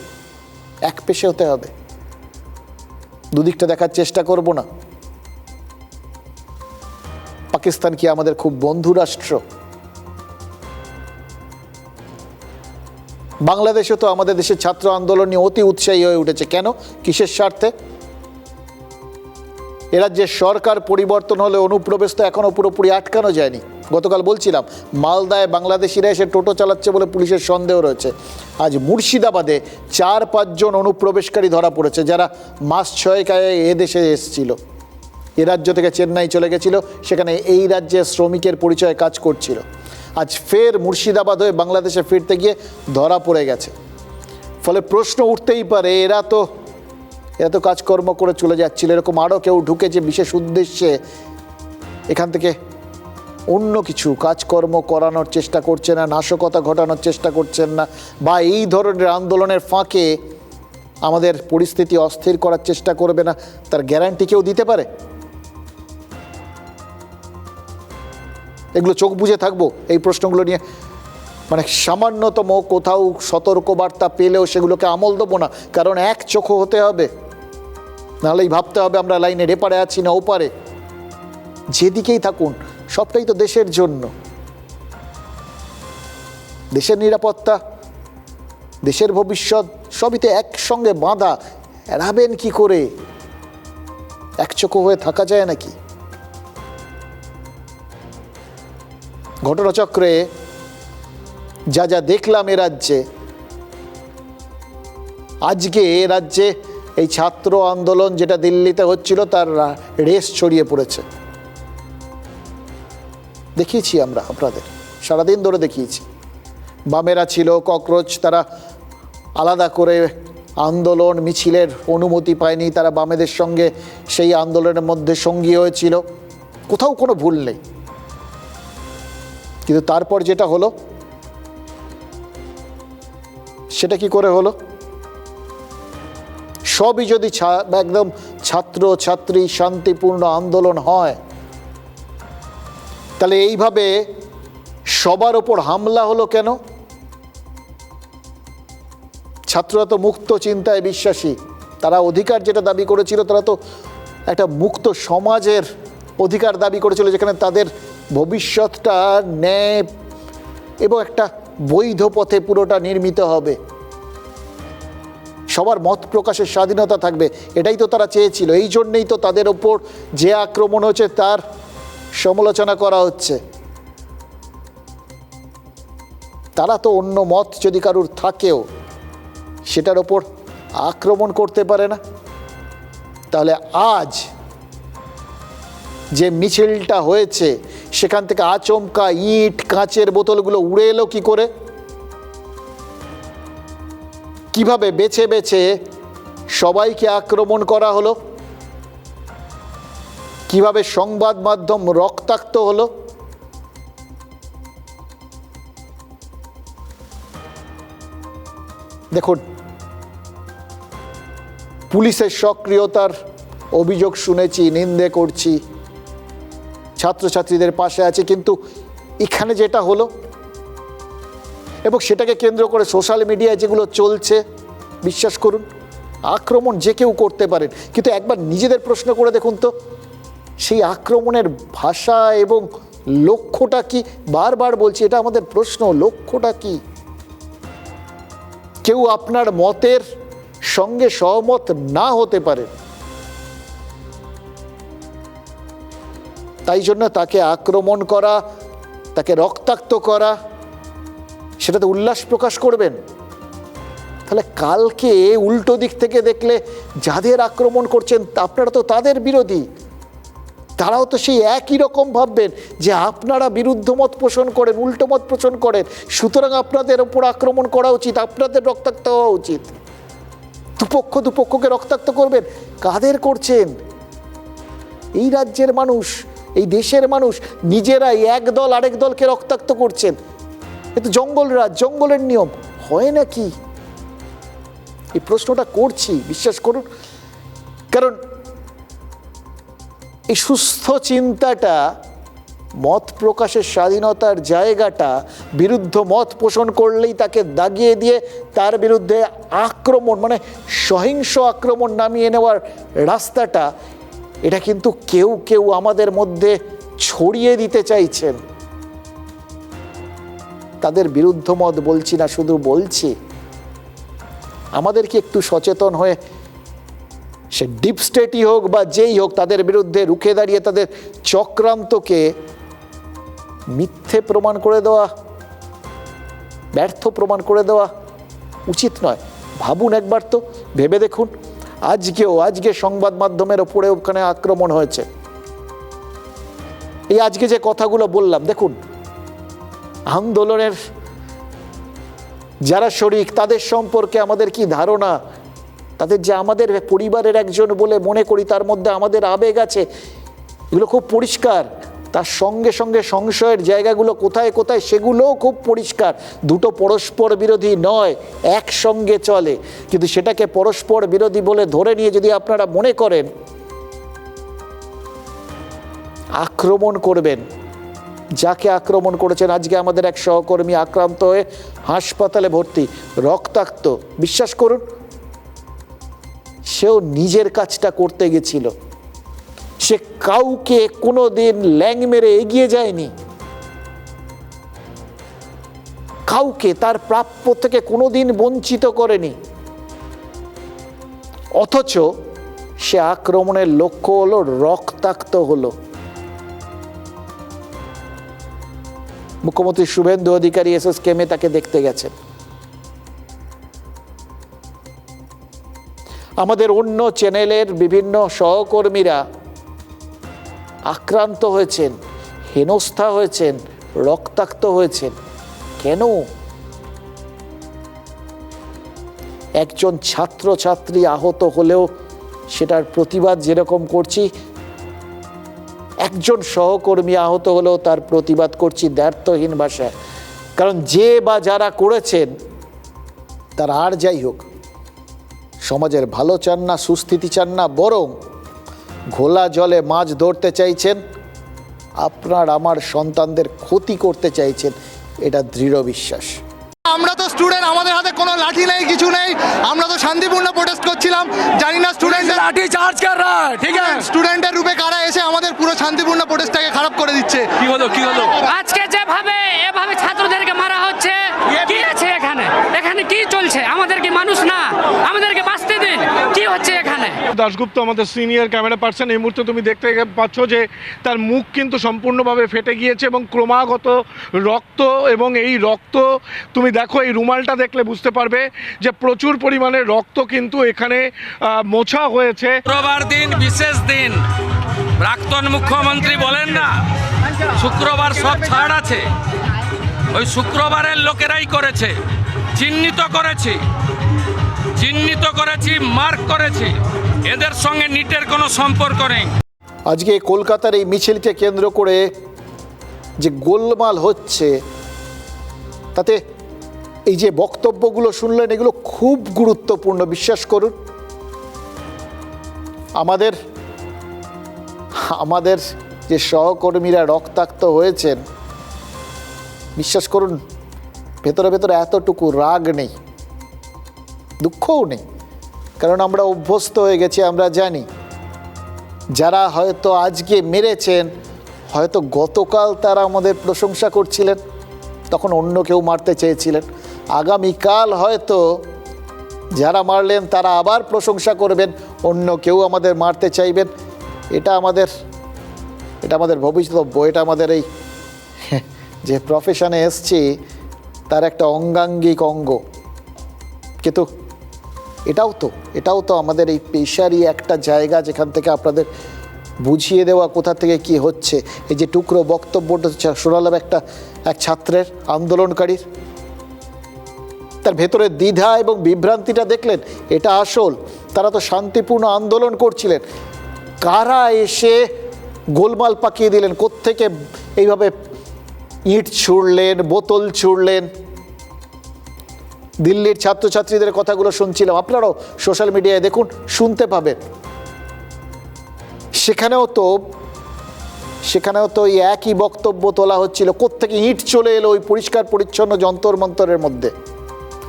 এক পেশে হতে হবে, দুদিকটা দেখার চেষ্টা করব না? পাকিস্তান কি আমাদের খুব বন্ধু রাষ্ট্র? বাংলাদেশে তো আমাদের দেশের ছাত্র আন্দোলন নিয়ে অতি উৎসাহী হয়ে উঠেছে। কেন? কিসের স্বার্থে? এরা যে সরকার পরিবর্তন হলে অনুপ্রবেশ তো এখনও পুরোপুরি আটকানো যায়নি। গতকাল বলছিলাম মালদায় বাংলাদেশিরা এসে টোটো চালাচ্ছে বলে পুলিশের সন্দেহ রয়েছে। আজ মুর্শিদাবাদে 4-5 জন অনুপ্রবেশকারী ধরা পড়েছে, যারা মাস 6 আগে এদেশে এসেছিল। এ রাজ্য থেকে চেন্নাই চলে গেছিল, সেখানে এই রাজ্যে শ্রমিকের পরিচয়ে কাজ করছিল। আজ ফের মুর্শিদাবাদ হয়ে বাংলাদেশে ফিরতে গিয়ে ধরা পড়ে গেছে। ফলে প্রশ্ন উঠতেই পারে, এরা তো কাজকর্ম করে চলে যাচ্ছিল, এরকম আরও কেউ ঢুকেছে বিশেষ উদ্দেশ্যে এখান থেকে অন্য কিছু কাজকর্ম করানোর চেষ্টা করছে না, নাশকতা ঘটানোর চেষ্টা করছেন না, বা এই ধরনের আন্দোলনের ফাঁকে আমাদের পরিস্থিতি অস্থির করার চেষ্টা করবে না, তার গ্যারান্টি কেউ দিতে পারে? এগুলো চোখ বুজে থাকবো এই প্রশ্নগুলো নিয়ে? মানে সামান্যতম কোথাও সতর্কবার্তা পেলেও সেগুলোকে আমল দেবো না, কারণ এক চোখো হতে হবে। নাহলেই ভাবতে হবে আমরা লাইনের এপারে আছি না ওপারে। যেদিকেই থাকুন সবটাই তো দেশের জন্য। দেশের নিরাপত্তা, দেশের ভবিষ্যৎ সবই তো একসঙ্গে বাঁধা। এড়াবেন কি করে? একচোখো হয়ে থাকা যায় নাকি? ঘটনাচক্রে যা যা দেখলাম এ রাজ্যে, আজকে এ রাজ্যে এই ছাত্র আন্দোলন যেটা দিল্লিতে হচ্ছিল তার রেশ ছড়িয়ে পড়েছে। দেখিয়েছি আমরা আপনাদের, সারাদিন ধরে দেখিয়েছি। বামেরা ছিল ককরোচ, তারা আলাদা করে আন্দোলন মিছিলের অনুমতি পায়নি, তারা বামেদের সঙ্গে সেই আন্দোলনের মধ্যে সঙ্গী হয়েছিল, কোথাও কোনো ভুল নেই। কিন্তু তারপর যেটা হলো সেটা কি করে হলো? সবই যদি একদম ছাত্র ছাত্রী শান্তিপূর্ণ আন্দোলন হয়, তাহলে এইভাবে সবার ওপর হামলা হলো কেন? ছাত্ররা তো মুক্ত চিন্তায় বিশ্বাসী, তারা অধিকার যেটা দাবি করেছিল, তারা তো একটা মুক্ত সমাজের অধিকার দাবি করেছিল, যেখানে তাদের ভবিষ্যৎটা ন্যায় এবং একটা বৈধ পথে পুরোটা নির্মিত হবে, সবার মত প্রকাশের স্বাধীনতা থাকবে। এটাই তো তারা চেয়েছিল। এই জন্যেই তো তাদের ওপর যে আক্রমণ হচ্ছে তার সমালোচনা করা হচ্ছে। তারা তো অন্য মত যদি কারুর থাকেও সেটার ওপর আক্রমণ করতে পারে না। তাহলে আজ যে মিছিলটা হয়েছে সেখান থেকে আচমকা ইট কাঁচের বোতলগুলো উড়ে এলো কি করে? কিভাবে বেছে বেছে সবাইকে আক্রমণ করা হলো? কিভাবে সংবাদ মাধ্যম রক্তাক্ত হলো? দেখুন, পুলিশের সক্রিয়তার অভিযোগ শুনেছি, নিন্দে করছি, ছাত্রছাত্রীদের পাশে আছে, কিন্তু এখানে যেটা হলো এবং সেটাকে কেন্দ্র করে সোশ্যাল মিডিয়ায় যেগুলো চলছে, বিশ্বাস করুন আক্রমণ যে কেউ করতে পারেন, কিন্তু একবার নিজেদের প্রশ্ন করে দেখুন তো, সেই আক্রমণের ভাষা এবং লক্ষ্যটা কি? বারবার বলছি, এটা আমাদের প্রশ্ন, লক্ষ্যটা কি? কেউ আপনার মতের সঙ্গে সহমত না হতে পারে, তাই জন্য তাকে আক্রমণ করা, তাকে রক্তাক্ত করা, সেটাতে উল্লাস প্রকাশ করবেন? তাহলে কালকে উল্টো দিক থেকে দেখলে যাদের আক্রমণ করছেন আপনারা তো তাদের বিরোধী, তারাও তো সেই একই রকম ভাববেন যে আপনারা বিরুদ্ধ মত পোষণ করেন, উল্টো মত পোষণ করেন, সুতরাং আপনাদের ওপর আক্রমণ করা উচিত, আপনাদের রক্তাক্ত হওয়া উচিত। দুপক্ষকে রক্তাক্ত করবেন, কাদের করছেন? এই রাজ্যের মানুষ, এই দেশের মানুষ নিজেরাই এক দল আরেক দলকে রক্তাক্ত করছেন। এ তো জঙ্গল রাজ, জঙ্গলের নিয়ম, হয় নাকি? এই প্রশ্নটা করছি, বিশ্বাস করুন। কারণ এই সুস্থ চিন্তাটা, মত প্রকাশের স্বাধীনতার জায়গাটা বিরুদ্ধ মত পোষণ করলেই তাকে দাগিয়ে দিয়ে তার বিরুদ্ধে আক্রমণ, মানে সহিংস আক্রমণ নামিয়ে নেওয়ার রাস্তাটা, এটা কিন্তু কেউ কেউ আমাদের মধ্যে ছড়িয়ে দিতে চাইছেন। তাদের বিরুদ্ধ মত বলছি না, শুধু বলছি আমাদেরকে একটু সচেতন হয়ে, সে ডিপ স্টেটই হোক বা যেই হোক, তাদের বিরুদ্ধে রুখে দাঁড়িয়ে তাদের চক্রান্তকে মিথ্যে প্রমাণ করে দেওয়া, ব্যর্থ প্রমাণ করে দেওয়া উচিত নয়। ভাবুন একবার, তো ভেবে দেখুন, আজকে সংবাদ মাধ্যমের ওপরে ওখানে আক্রমণ হয়েছে। এই আজকে যে কথাগুলো বললাম, দেখুন আন্দোলনের যারা শরিক তাদের সম্পর্কে আমাদের কি ধারণা, তাদের যে আমাদের পরিবারের একজন বলে মনে করি, তার মধ্যে আমাদের আবেগ আছে, এগুলো খুব পরিষ্কার। তার সঙ্গে সঙ্গে সংশয়ের জায়গাগুলো কোথায় কোথায় সেগুলোও খুব পরিষ্কার। দুটো পরস্পর বিরোধী নয়, একসঙ্গে চলে। কিন্তু সেটাকে পরস্পর বিরোধী বলে ধরে নিয়ে যদি আপনারা মনে করেন আক্রমণ করবেন, যাকে আক্রমণ করেছেন, আজকে আমাদের এক সহকর্মী আক্রান্ত হয়ে হাসপাতালে ভর্তি, রক্তাক্ত, বিশ্বাস করুন সেও নিজের কাজটা করতে গেছিল, সে কাউকে কোনোদিন ল্যাং মেরে এগিয়ে যায়নি, কাউকে তার প্রাপ্য থেকে কোনোদিন বঞ্চিত করেনি। অথচ সে আক্রমণের লক্ষ্য হলো, রক্তাক্ত হলো। মুখ্যমন্ত্রী শুভেন্দু অধিকারী এসএসকেএমে তাকে দেখতে গেছেন। আমাদের অন্য চ্যানেলের বিভিন্ন সহকর্মীরা আক্রান্ত হয়েছেন, হেনস্থা হয়েছেন, রক্তাক্ত হয়েছেন। কেন? একজন ছাত্রছাত্রী আহত হলেও সেটার প্রতিবাদ যেরকম করছি, একজন সহকর্মী আহত হলেও তার প্রতিবাদ করছি দ্ব্যর্থহীন ভাষায়। কারণ যে বা যারা করেছেন তারা আর যাই হোক সমাজের ভালো চান না, সুস্থিতি চান না, বরং ঘোলা জলে মাছ ধরতে চাইছেন, আপনার আমার সন্তানদের ক্ষতি করতে চাইছেন, এটা দৃঢ় বিশ্বাস। আমরা তো স্টুডেন্ট, আমাদের হাতে কোনো লাঠি নেই, কিছু নেই, আমরা তো শান্তিপূর্ণ প্রোটেস্ট করছিলাম। জানি না স্টুডেন্টের লাঠি চার্জ কর রা হ্যায়, ঠিক আছে, স্টুডেন্টের রূপে কারা এসে আমাদের পুরো শান্তিপূর্ণ প্রোটেস্টটাকে খারাপ করে দিচ্ছে। কি হলো আজকে যেভাবে এভাবে ছাত্রদেরকে মারা হচ্ছে, কি আছে এখানে? এখানে কি চলছে? আমাদের কি মানুষ না? আমাদেরকে বাঁচতে দিন। কি হচ্ছে এখানে? দাশগুপ্ত আমাদের সিনিয়র ক্যামেরা পার্সন, এই মুহূর্তে তুমি দেখতে পাচ্ছ যে তার মুখ কিন্তু সম্পূর্ণভাবে ফেটে গিয়েছে এবং ক্রমাগত রক্ত, এবং এই রক্ত তুমি দেখো, এই রুমালটা দেখলে বুঝতে পারবে যে প্রচুর পরিমাণে রক্ত কিন্তু এখানে মোছা হয়েছে। শুক্রবার দিন বিশেষ দিন, প্রাক্তন মুখ্যমন্ত্রী বলেন না শুক্রবার সব ছাড় আছে, ওই শুক্রবারের লোকেরাই করেছে, চিহ্নিত করেছি, মার্ক করেছি, এদের সঙ্গে নিটের কোনো সম্পর্ক নেই। আজকে কলকাতার এই মিছিলকে কেন্দ্র করে যে গোলমাল হচ্ছে, তাতে এই যে বক্তব্যগুলো শুনলেন, এগুলো খুব গুরুত্বপূর্ণ। বিশ্বাস করুন, আমাদের যে সহকর্মীরা রক্তাক্ত হয়েছেন, বিশ্বাস করুন ভেতরে ভেতরে এতটুকু রাগ নেই, দুঃখও নেই। কারণ আমরা অভ্যস্ত হয়ে গেছি, আমরা জানি যারা হয়তো আজকে মেরেছেন, হয়তো গতকাল তারা আমাদের প্রশংসা করছিলেন, তখন অন্য কেউ মারতে চেয়েছিলেন। আগামীকাল হয়তো যারা মারলেন তারা আবার প্রশংসা করবেন, অন্য কেউ আমাদের মারতে চাইবেন। এটা আমাদের ভবিষ্যৎ, এটা আমাদের এই যে প্রফেশনে এসছি তার একটা অঙ্গাঙ্গিক অঙ্গ। কিন্তু এটাও তো আমাদের এই পেশারই একটা জায়গা যেখান থেকে আপনাদের বুঝিয়ে দেওয়া কোথা থেকে কি হচ্ছে। এই যে টুকরো বক্তব্যটা শোনালাম এক ছাত্রের, আন্দোলনকারীর, তার ভেতরে দ্বিধা এবং বিভ্রান্তিটা দেখলেন, এটা আসল। তারা তো শান্তিপূর্ণ আন্দোলন করছিলেন, কারা এসে গোলমাল পাকিয়ে দিলেন, কোত্থেকে এইভাবে ইট ছুড়লেন, বোতল ছুড়লেন। দিল্লির ছাত্রছাত্রীদের কথাগুলো শুনছিলাম, আপনারাও সোশ্যাল মিডিয়ায় দেখুন, শুনতে পাবেন। সেখানেও তো এই একই বক্তব্য তোলা হচ্ছিল, কোত্থেকে ইট চলে এলো ওই পরিষ্কার পরিচ্ছন্ন যন্তর মন্তরের মধ্যে,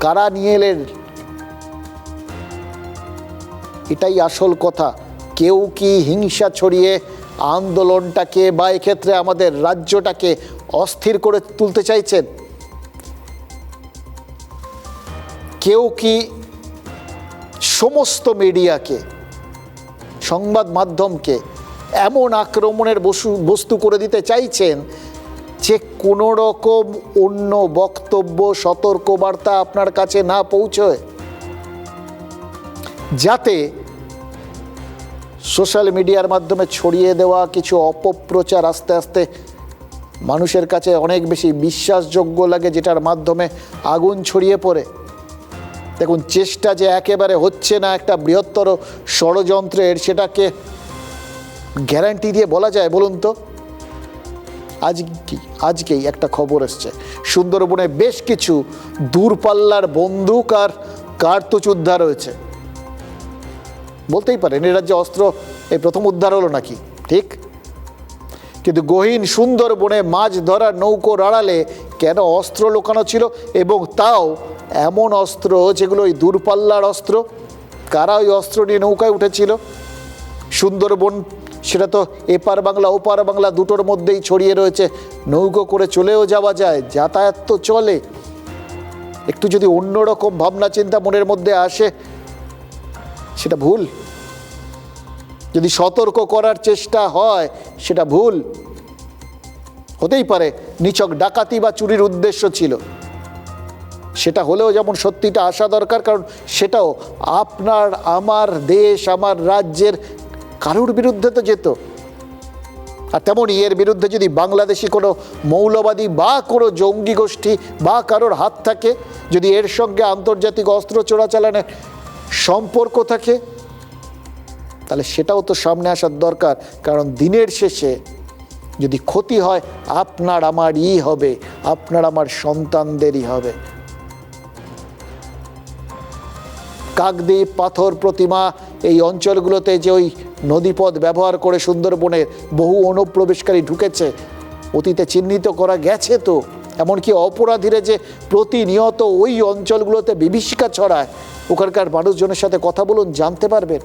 কারা নিয়ে এলেন। এটাই আসল কথা। কেউ কি হিংসা ছড়িয়ে আন্দোলনটাকে বা এক্ষেত্রে আমাদের রাজ্যটাকে অস্থির করে তুলতে চাইছেন? কেউ কি সমস্ত মিডিয়াকে, সংবাদ মাধ্যমকে এমন আক্রমণের বস্তু করে দিতে চাইছেন যে কোনো রকম অন্য বক্তব্য, সতর্কবার্তা আপনার কাছে না পৌঁছয়, যাতে সোশ্যাল মিডিয়ার মাধ্যমে ছড়িয়ে দেওয়া কিছু অপপ্রচার আস্তে আস্তে মানুষের কাছে অনেক বেশি বিশ্বাসযোগ্য লাগে, যেটার মাধ্যমে আগুন ছড়িয়ে পড়ে। দেখুন, চেষ্টা যে একেবারে হচ্ছে না একটা বৃহত্তর ষড়যন্ত্রের, সেটাকে গ্যারান্টি দিয়ে বলা যায় বলুন তো? আজকেই একটা খবর এসছে, সুন্দরবনে বেশ কিছু দূরপাল্লার বন্দুক আর কার্তুজ উদ্ধার হয়েছে। বলতেই পারেন এ রাজ্যে অস্ত্র এই প্রথম উদ্ধার হলো নাকি, ঠিক? কিন্তু গহীন সুন্দরবনে মাছ ধরার নৌকোর আড়ালে কেন অস্ত্র লুকানো ছিল, এবং তাও এমন অস্ত্র যেগুলো ওই দূরপাল্লার অস্ত্র? কারা ওই অস্ত্র নিয়ে নৌকায় উঠেছিল? সুন্দরবন সেটা তো এপার বাংলা ওপার বাংলা দুটোর মধ্যেই ছড়িয়ে রয়েছে, নৌকো করে চলেও যাওয়া যায়, যাতায়াত তো চলে। একটু যদি অন্যরকম ভাবনা চিন্তা মনের মধ্যে আসে, সেটা ভুল। যদি সতর্ক করার চেষ্টা হয়, সেটা ভুল। হতেই পারে নিছক ডাকাতি বা চুরির উদ্দেশ্য ছিল, সেটা হলেও যেমন সত্যিটা আসা দরকার, কারণ সেটাও আপনার, আমার দেশ, আমার রাজ্যের কারোর বিরুদ্ধে তো যেত। আর তেমনই এর বিরুদ্ধে যদি বাংলাদেশি কোনো মৌলবাদী বা কোনো জঙ্গি গোষ্ঠী বা কারোর হাত থাকে, যদি এর সঙ্গে আন্তর্জাতিক অস্ত্র চোরাচালানের সম্পর্ক থাকে, তাহলে সেটাও তো সামনে আসার দরকার। কারণ দিনের শেষে যদি ক্ষতি হয়, আপনার আমারই হবে, আপনার আমার সন্তানদেরই হবে। কাকদ্বীপ, পাথর প্রতিমা, এই অঞ্চলগুলোতে যে ওই নদীপথ ব্যবহার করে সুন্দরবনের বহু অনুপ্রবেশকারী ঢুকেছে, অতীতে চিহ্নিত করা গেছে তো। এমনকি অপরাধীরা যে প্রতিনিয়ত ওই অঞ্চলগুলোতে বিভীষিকা ছড়ায়, ওখানকার মানুষজনের সাথে কথা বলুন, জানতে পারবেন।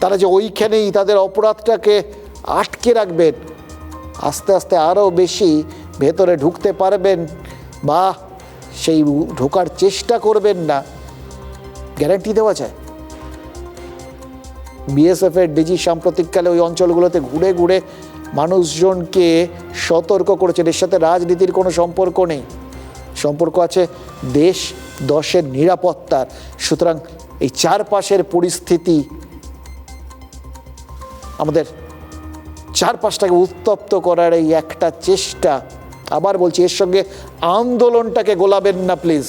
তারা যে ওইখানেই তাদের অপরাধটাকে আটকে রাখবেন, আস্তে আস্তে আরও বেশি ভেতরে ঢুকতে পারবেন বা সেই ঢোকার চেষ্টা করবেন না, গ্যারান্টি দেওয়া যায়। বিএসএফের ডিজি সাম্প্রতিককালে ওই অঞ্চলগুলোতে ঘুরে ঘুরে মানুষজনকে সতর্ক করেছেন। এর সাথে রাজনীতির কোনো সম্পর্ক নেই, সম্পর্ক আছে দেশ দশের নিরাপত্তার। সুতরাং এই চারপাশের পরিস্থিতি, আমাদের চারপাশটাকে উত্তপ্ত করার এই একটা চেষ্টা, আবার বলছি, এর সঙ্গে আন্দোলনটাকে গোলাবেন না প্লিজ।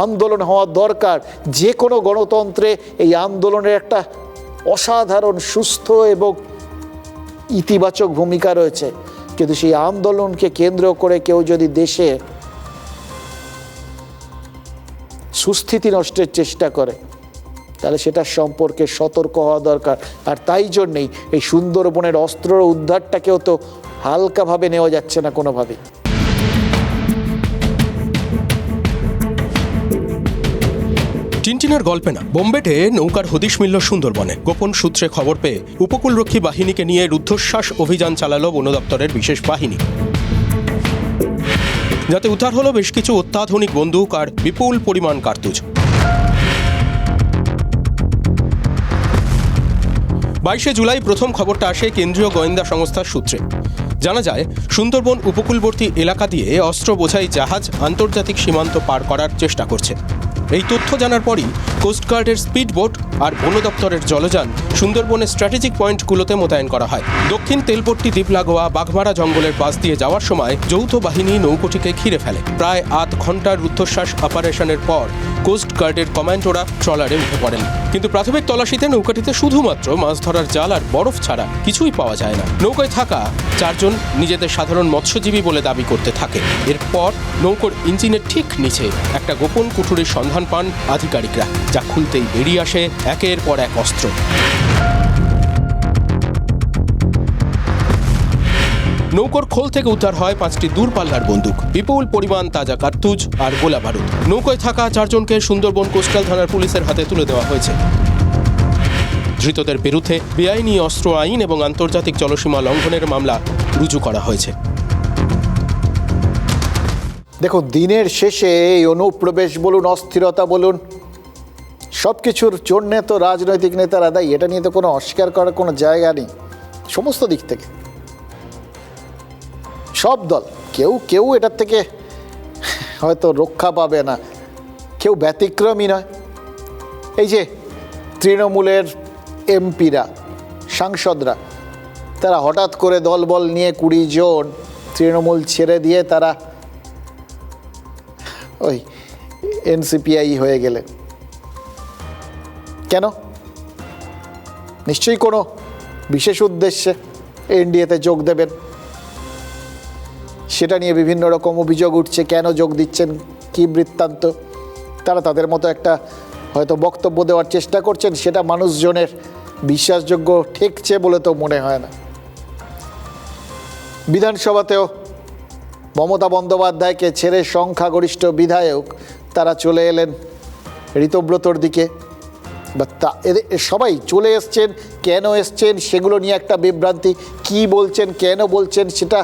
আন্দোলন হওয়া দরকার, যে কোনো গণতন্ত্রে এই আন্দোলনের একটা অসাধারণ সুস্থ এবং ইতিবাচক ভূমিকা রয়েছে। কিন্তু সেই আন্দোলনকে কেন্দ্র করে কেউ যদি দেশে সুস্থিতি নষ্টের চেষ্টা করে, তাহলে সেটার সম্পর্কে সতর্ক হওয়া দরকার। আর তাই জন্যেই এই সুন্দরবনের অস্ত্র উদ্ধারটাকেও তো হালকাভাবে নেওয়া যাচ্ছে না কোনোভাবেই। টিনটিনের গল্পে না, বোম্বেটে নৌকার হদিশ মিলল সুন্দরবনে। গোপন সূত্রে খবর পেয়ে উপকূলরক্ষী বাহিনীকে নিয়ে রুদ্ধশ্বাস অভিযান চালালো বন দপ্তরের বিশেষ বাহিনী, যাতে উদ্ধার হলো বেশ কিছু অত্যাধুনিক বন্দুক আর বিপুল পরিমাণ কার্তুজ। 22 জুলাই প্রথম খবরটা আসে কেন্দ্রীয় গোয়েন্দা সংস্থার সূত্রে। জানা যায়, সুন্দরবন উপকূলবর্তী এলাকা দিয়ে অস্ত্র বোঝাই জাহাজ আন্তর্জাতিক সীমান্ত পার করার চেষ্টা করছে। এই তথ্য জানার পরই কোস্টগার্ডের স্পিড বোট আর বন দপ্তরের জলযান সুন্দরবনের স্ট্র্যাটেজিক পয়েন্টগুলোতে মোতায়েন করা হয়। দক্ষিণ তেলপট্টি দ্বীপ লাগোয়া বাঘমারা জঙ্গলের পাশ দিয়ে যাওয়ার সময় যৌথ বাহিনী নৌকোটিকে ঘিরে ফেলে। প্রায় 8 ঘন্টার রুদ্ধশ্বাস অপারেশনের পর কোস্টগার্ডের কমান্ডোরা ট্রলারে উঠে পড়েন। কিন্তু প্রাথমিক তল্লাশিতে নৌকাটিতে শুধুমাত্র মাছ ধরার জাল আর বরফ ছাড়া কিছুই পাওয়া যায় না। নৌকায় থাকা 4 জন নিজেদের সাধারণ মৎস্যজীবী বলে দাবি করতে থাকে। এরপর নৌকোর ইঞ্জিনের ঠিক নিচে একটা গোপন কুঠুরির সন্ধান পান আধিকারিকরা, যা খুলতেই বেরিয়ে আসে একের পর এক অস্ত্র। নৌকোর খোল থেকে উদ্ধার হয় 5টি দূরপাল্লার বন্দুক, বিপুল পরিমাণ তাজা কার্তুজ আর গোলা বারুদ। নৌকায় থাকা 4 জনকে সুন্দরবন কোস্টাল থানার পুলিশের হাতে তুলে দেওয়া হয়েছে। ধৃতদের বিরুদ্ধে বেআইনি অস্ত্র আইন এবং আন্তর্জাতিক জলসীমা লঙ্ঘনের মামলা রুজু করা হয়েছে। দেখো, দিনের শেষে এই অনুপ্রবেশ বলুন, অস্থিরতা বলুন, সব কিছুর জন্যে তো রাজনৈতিক নেতারা দায়ী। এটা নিয়ে তো কোনো অস্বীকার করার কোনো জায়গা নেই। সমস্ত দিক থেকে সব দল, কেউ এটার থেকে হয়তো রক্ষা পাবে না, কেউ ব্যতিক্রমী নয়। এই যে তৃণমূলের এমপিরা, সাংসদরা, তারা হঠাৎ করে দলবল নিয়ে 20 জন তৃণমূল ছেড়ে দিয়ে তারা ওই এনসিপিআই হয়ে গেলেন। কেন? নিশ্চয়ই কোনো বিশেষ উদ্দেশ্যে এনডিএতে যোগ দেবেন। সেটা নিয়ে বিভিন্ন রকম অভিযোগ উঠছে, কেন যোগ দিচ্ছেন, কী বৃত্তান্ত। তারা তাদের মতো একটা হয়তো বক্তব্য দেওয়ার চেষ্টা করছেন, সেটা মানুষজনের বিশ্বাসযোগ্য ঠেকছে বলে তো মনে হয় না। বিধানসভাতেও মমতা বন্দ্যোপাধ্যায়কে ছেড়ে সংখ্যাগরিষ্ঠ বিধায়ক তারা চলে এলেন ঋতব্রতর দিকে। বা সবাই চলে এসছেন, কেন এসছেন সেগুলো নিয়ে একটা বিভ্রান্তি। কি বলছেন, কেন বলছেন, সেটা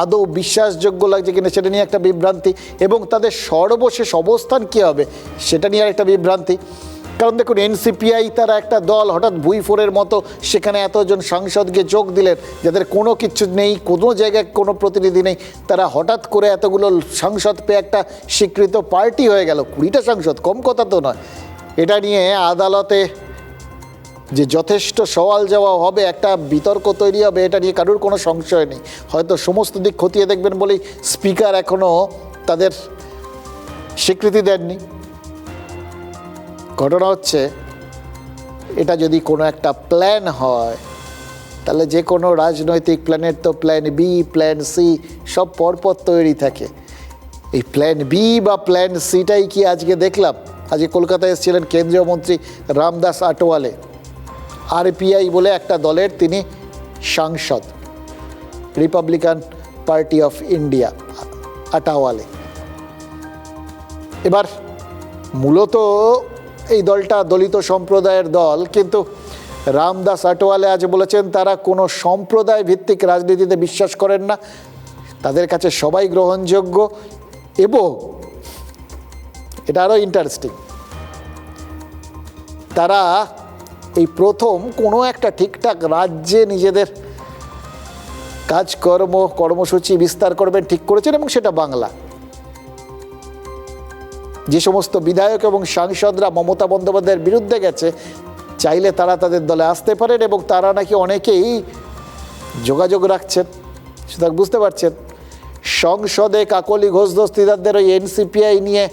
আদৌ বিশ্বাসযোগ্য লাগছে কিনা সেটা নিয়ে একটা বিভ্রান্তি, এবং তাদের সর্বশেষ অবস্থান কী হবে সেটা নিয়ে একটা বিভ্রান্তি। কারণ দেখুন, এনসিপিআই তারা একটা দল, হঠাৎ ভুইফোরের মতো সেখানে এতজন সাংসদকে যোগ দিলেন যাদের কোনো কিছু নেই, কোনো জায়গায় কোনো প্রতিনিধি নেই। তারা হঠাৎ করে এতগুলো সাংসদ পেয়ে একটা স্বীকৃত পার্টি হয়ে গেল। 20টা সাংসদ, কম কথা তো নয়। এটা নিয়ে আদালতে যে যথেষ্ট সওয়াল জবাব হবে, একটা বিতর্ক তৈরি হবে, এটা নিয়ে কারোর কোনো সংশয় নেই। হয়তো সমস্ত দিক খতিয়ে দেখবেন বলেই স্পিকার এখনও তাদের স্বীকৃতি দেননি। ঘটনা হচ্ছে, এটা যদি কোনো একটা প্ল্যান হয়, তাহলে যে কোনো রাজনৈতিক প্ল্যানের তো প্ল্যান বি, প্ল্যান সি সব পরপর তৈরি থাকে। এই প্ল্যান বি বা প্ল্যান সিটাই কি আজকে দেখলাম। আজকে কলকাতায় এসেছিলেন কেন্দ্রীয় মন্ত্রী রামদাস আটোয়ালে, আরপিআই বলে একটা দলের তিনি সাংসদ, রিপাবলিকান পার্টি অফ ইন্ডিয়া, আটাওয়ালে। এবার মূলত এই দলটা দলিত সম্প্রদায়ের দল, কিন্তু রামদাস আটোয়ালে আজ বলেছেন তারা কোনো সম্প্রদায় ভিত্তিক রাজনীতিতে বিশ্বাস করেন না, তাদের কাছে সবাই গ্রহণযোগ্য। এবং এটা আরও ইন্টারেস্টিং, তারা এই প্রথম কোনো একটা ঠিকঠাক রাজ্যে নিজেদের কর্মসূচি বিস্তার করবেন ঠিক করেছেন, এবং সেটা বাংলা। যে সমস্ত বিধায়ক এবং সাংসদরা মমতা বন্দ্যোপাধ্যায়ের বিরুদ্ধে গেছে, চাইলে তারা তাদের দলে আসতে পারেন, এবং তারা নাকি অনেকেই যোগাযোগ রাখছেন। সুতরাং বুঝতে পারছেন, সংসদে কাকলি ঘোষ দস্তিদারদের ওই এনসিপিআই নিয়ে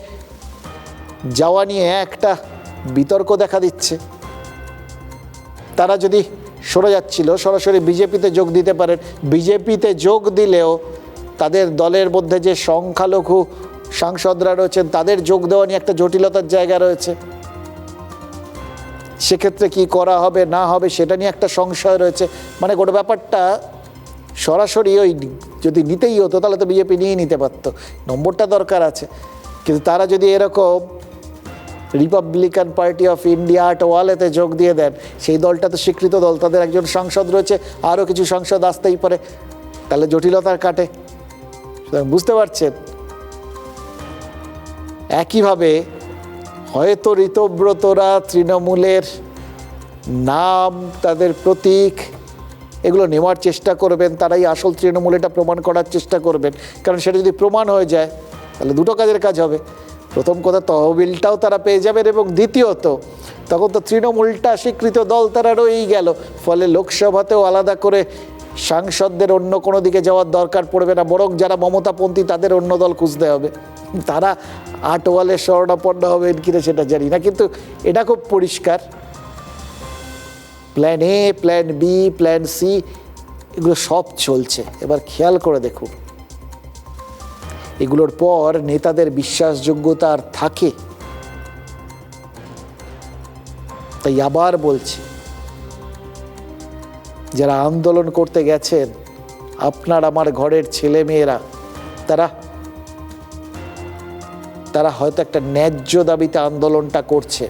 যাওয়া নিয়ে একটা বিতর্ক দেখা দিচ্ছে। তারা যদি সরে যাচ্ছিল, সরাসরি বিজেপিতে যোগ দিতে পারেন। বিজেপিতে যোগ দিলেও তাদের দলের মধ্যে যে সংখ্যালঘু সাংসদরা রয়েছেন, তাদের যোগ দেওয়া নিয়ে একটা জটিলতার জায়গা রয়েছে। সেক্ষেত্রে কি করা হবে না হবে সেটা নিয়ে একটা সংশয় রয়েছে। মানে গোটা ব্যাপারটা সরাসরি ওই যদি নিতেই হতো, তাহলে তো বিজেপি নিয়েই নিতে পারতো, নম্বরটা দরকার আছে। কিন্তু তারা যদি এরকম রিপাবলিকান পার্টি অফ ইন্ডিয়া আটওয়ালেতে যোগ দিয়ে দেন, সেই দলটা তো স্বীকৃত দল, তাদের একজন সাংসদ রয়েছে, আরও কিছু সাংসদ আসতেই পারে, তাহলে জটিলতার কাটে। সুতরাং বুঝতে পারছেন, একইভাবে হয়তো ঋতব্রতরা তৃণমূলের নাম, তাদের প্রতীক এগুলো নেওয়ার চেষ্টা করবেন, তারাই আসল তৃণমূল এটা প্রমাণ করার চেষ্টা করবেন। কারণ সেটা যদি প্রমাণ হয়ে যায় তাহলে দুটো কাজের কাজ হবে। প্রথম কথা, তহবিলটাও তারা পেয়ে যাবেন, এবং দ্বিতীয়ত তখন তো তৃণমূলটা স্বীকৃত দল তারা রয়েই গেল, ফলে লোকসভাতেও আলাদা করে সাংসদদের অন্য কোনো দিকে যাওয়ার দরকার পড়বে না, বরং যারা মমতাপন্থী তাদের অন্য দল খুঁজতে হবে। তারা আটওয়ালে শরণাপন্ন হবেন কিনা সেটা জানি না, কিন্তু এটা খুব পরিষ্কার, plan A, plan B, plan C এগুলো সব চলছে। এবার খেয়াল করে দেখুন, এগুলোর পর নেতাদের বিশ্বাসযোগ্যতা আর থাকে? তাই আবার বলছি, যারা আন্দোলন করতে গেছেন, আপনার আমার ঘরের ছেলে মেয়েরা, তারা হয়তো একটা ন্যায্য দাবিতে আন্দোলনটা করছে,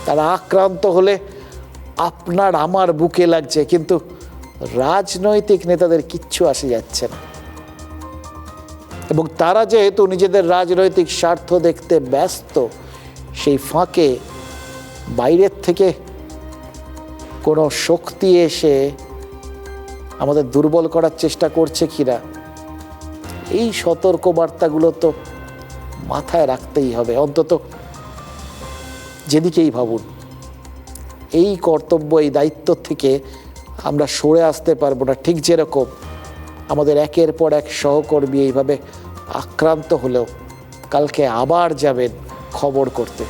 তারা আক্রান্ত হলে আপনার আমার বুকে লাগছে, কিন্তু রাজনৈতিক নেতাদের কিচ্ছু আসে যাচ্ছে না। এবং তারা যেহেতু নিজেদের রাজনৈতিক স্বার্থ দেখতে ব্যস্ত, সেই ফাঁকে বাইরের থেকে কোনো শক্তি এসে আমাদের দুর্বল করার চেষ্টা করছে কিনা, এই সতর্কবার্তাগুলো তো মাথায় রাখতেই হবে। অন্তত যেদিকেই ভাবুন, এই কর্তব্য, এই দায়িত্ব থেকে আমরা সরে আসতে পারবো না। ঠিক যেরকম আমাদের একের পর এক সহকর্মী এইভাবে আক্রান্ত হলেও কালকে আবার যাবেন খবর করতে।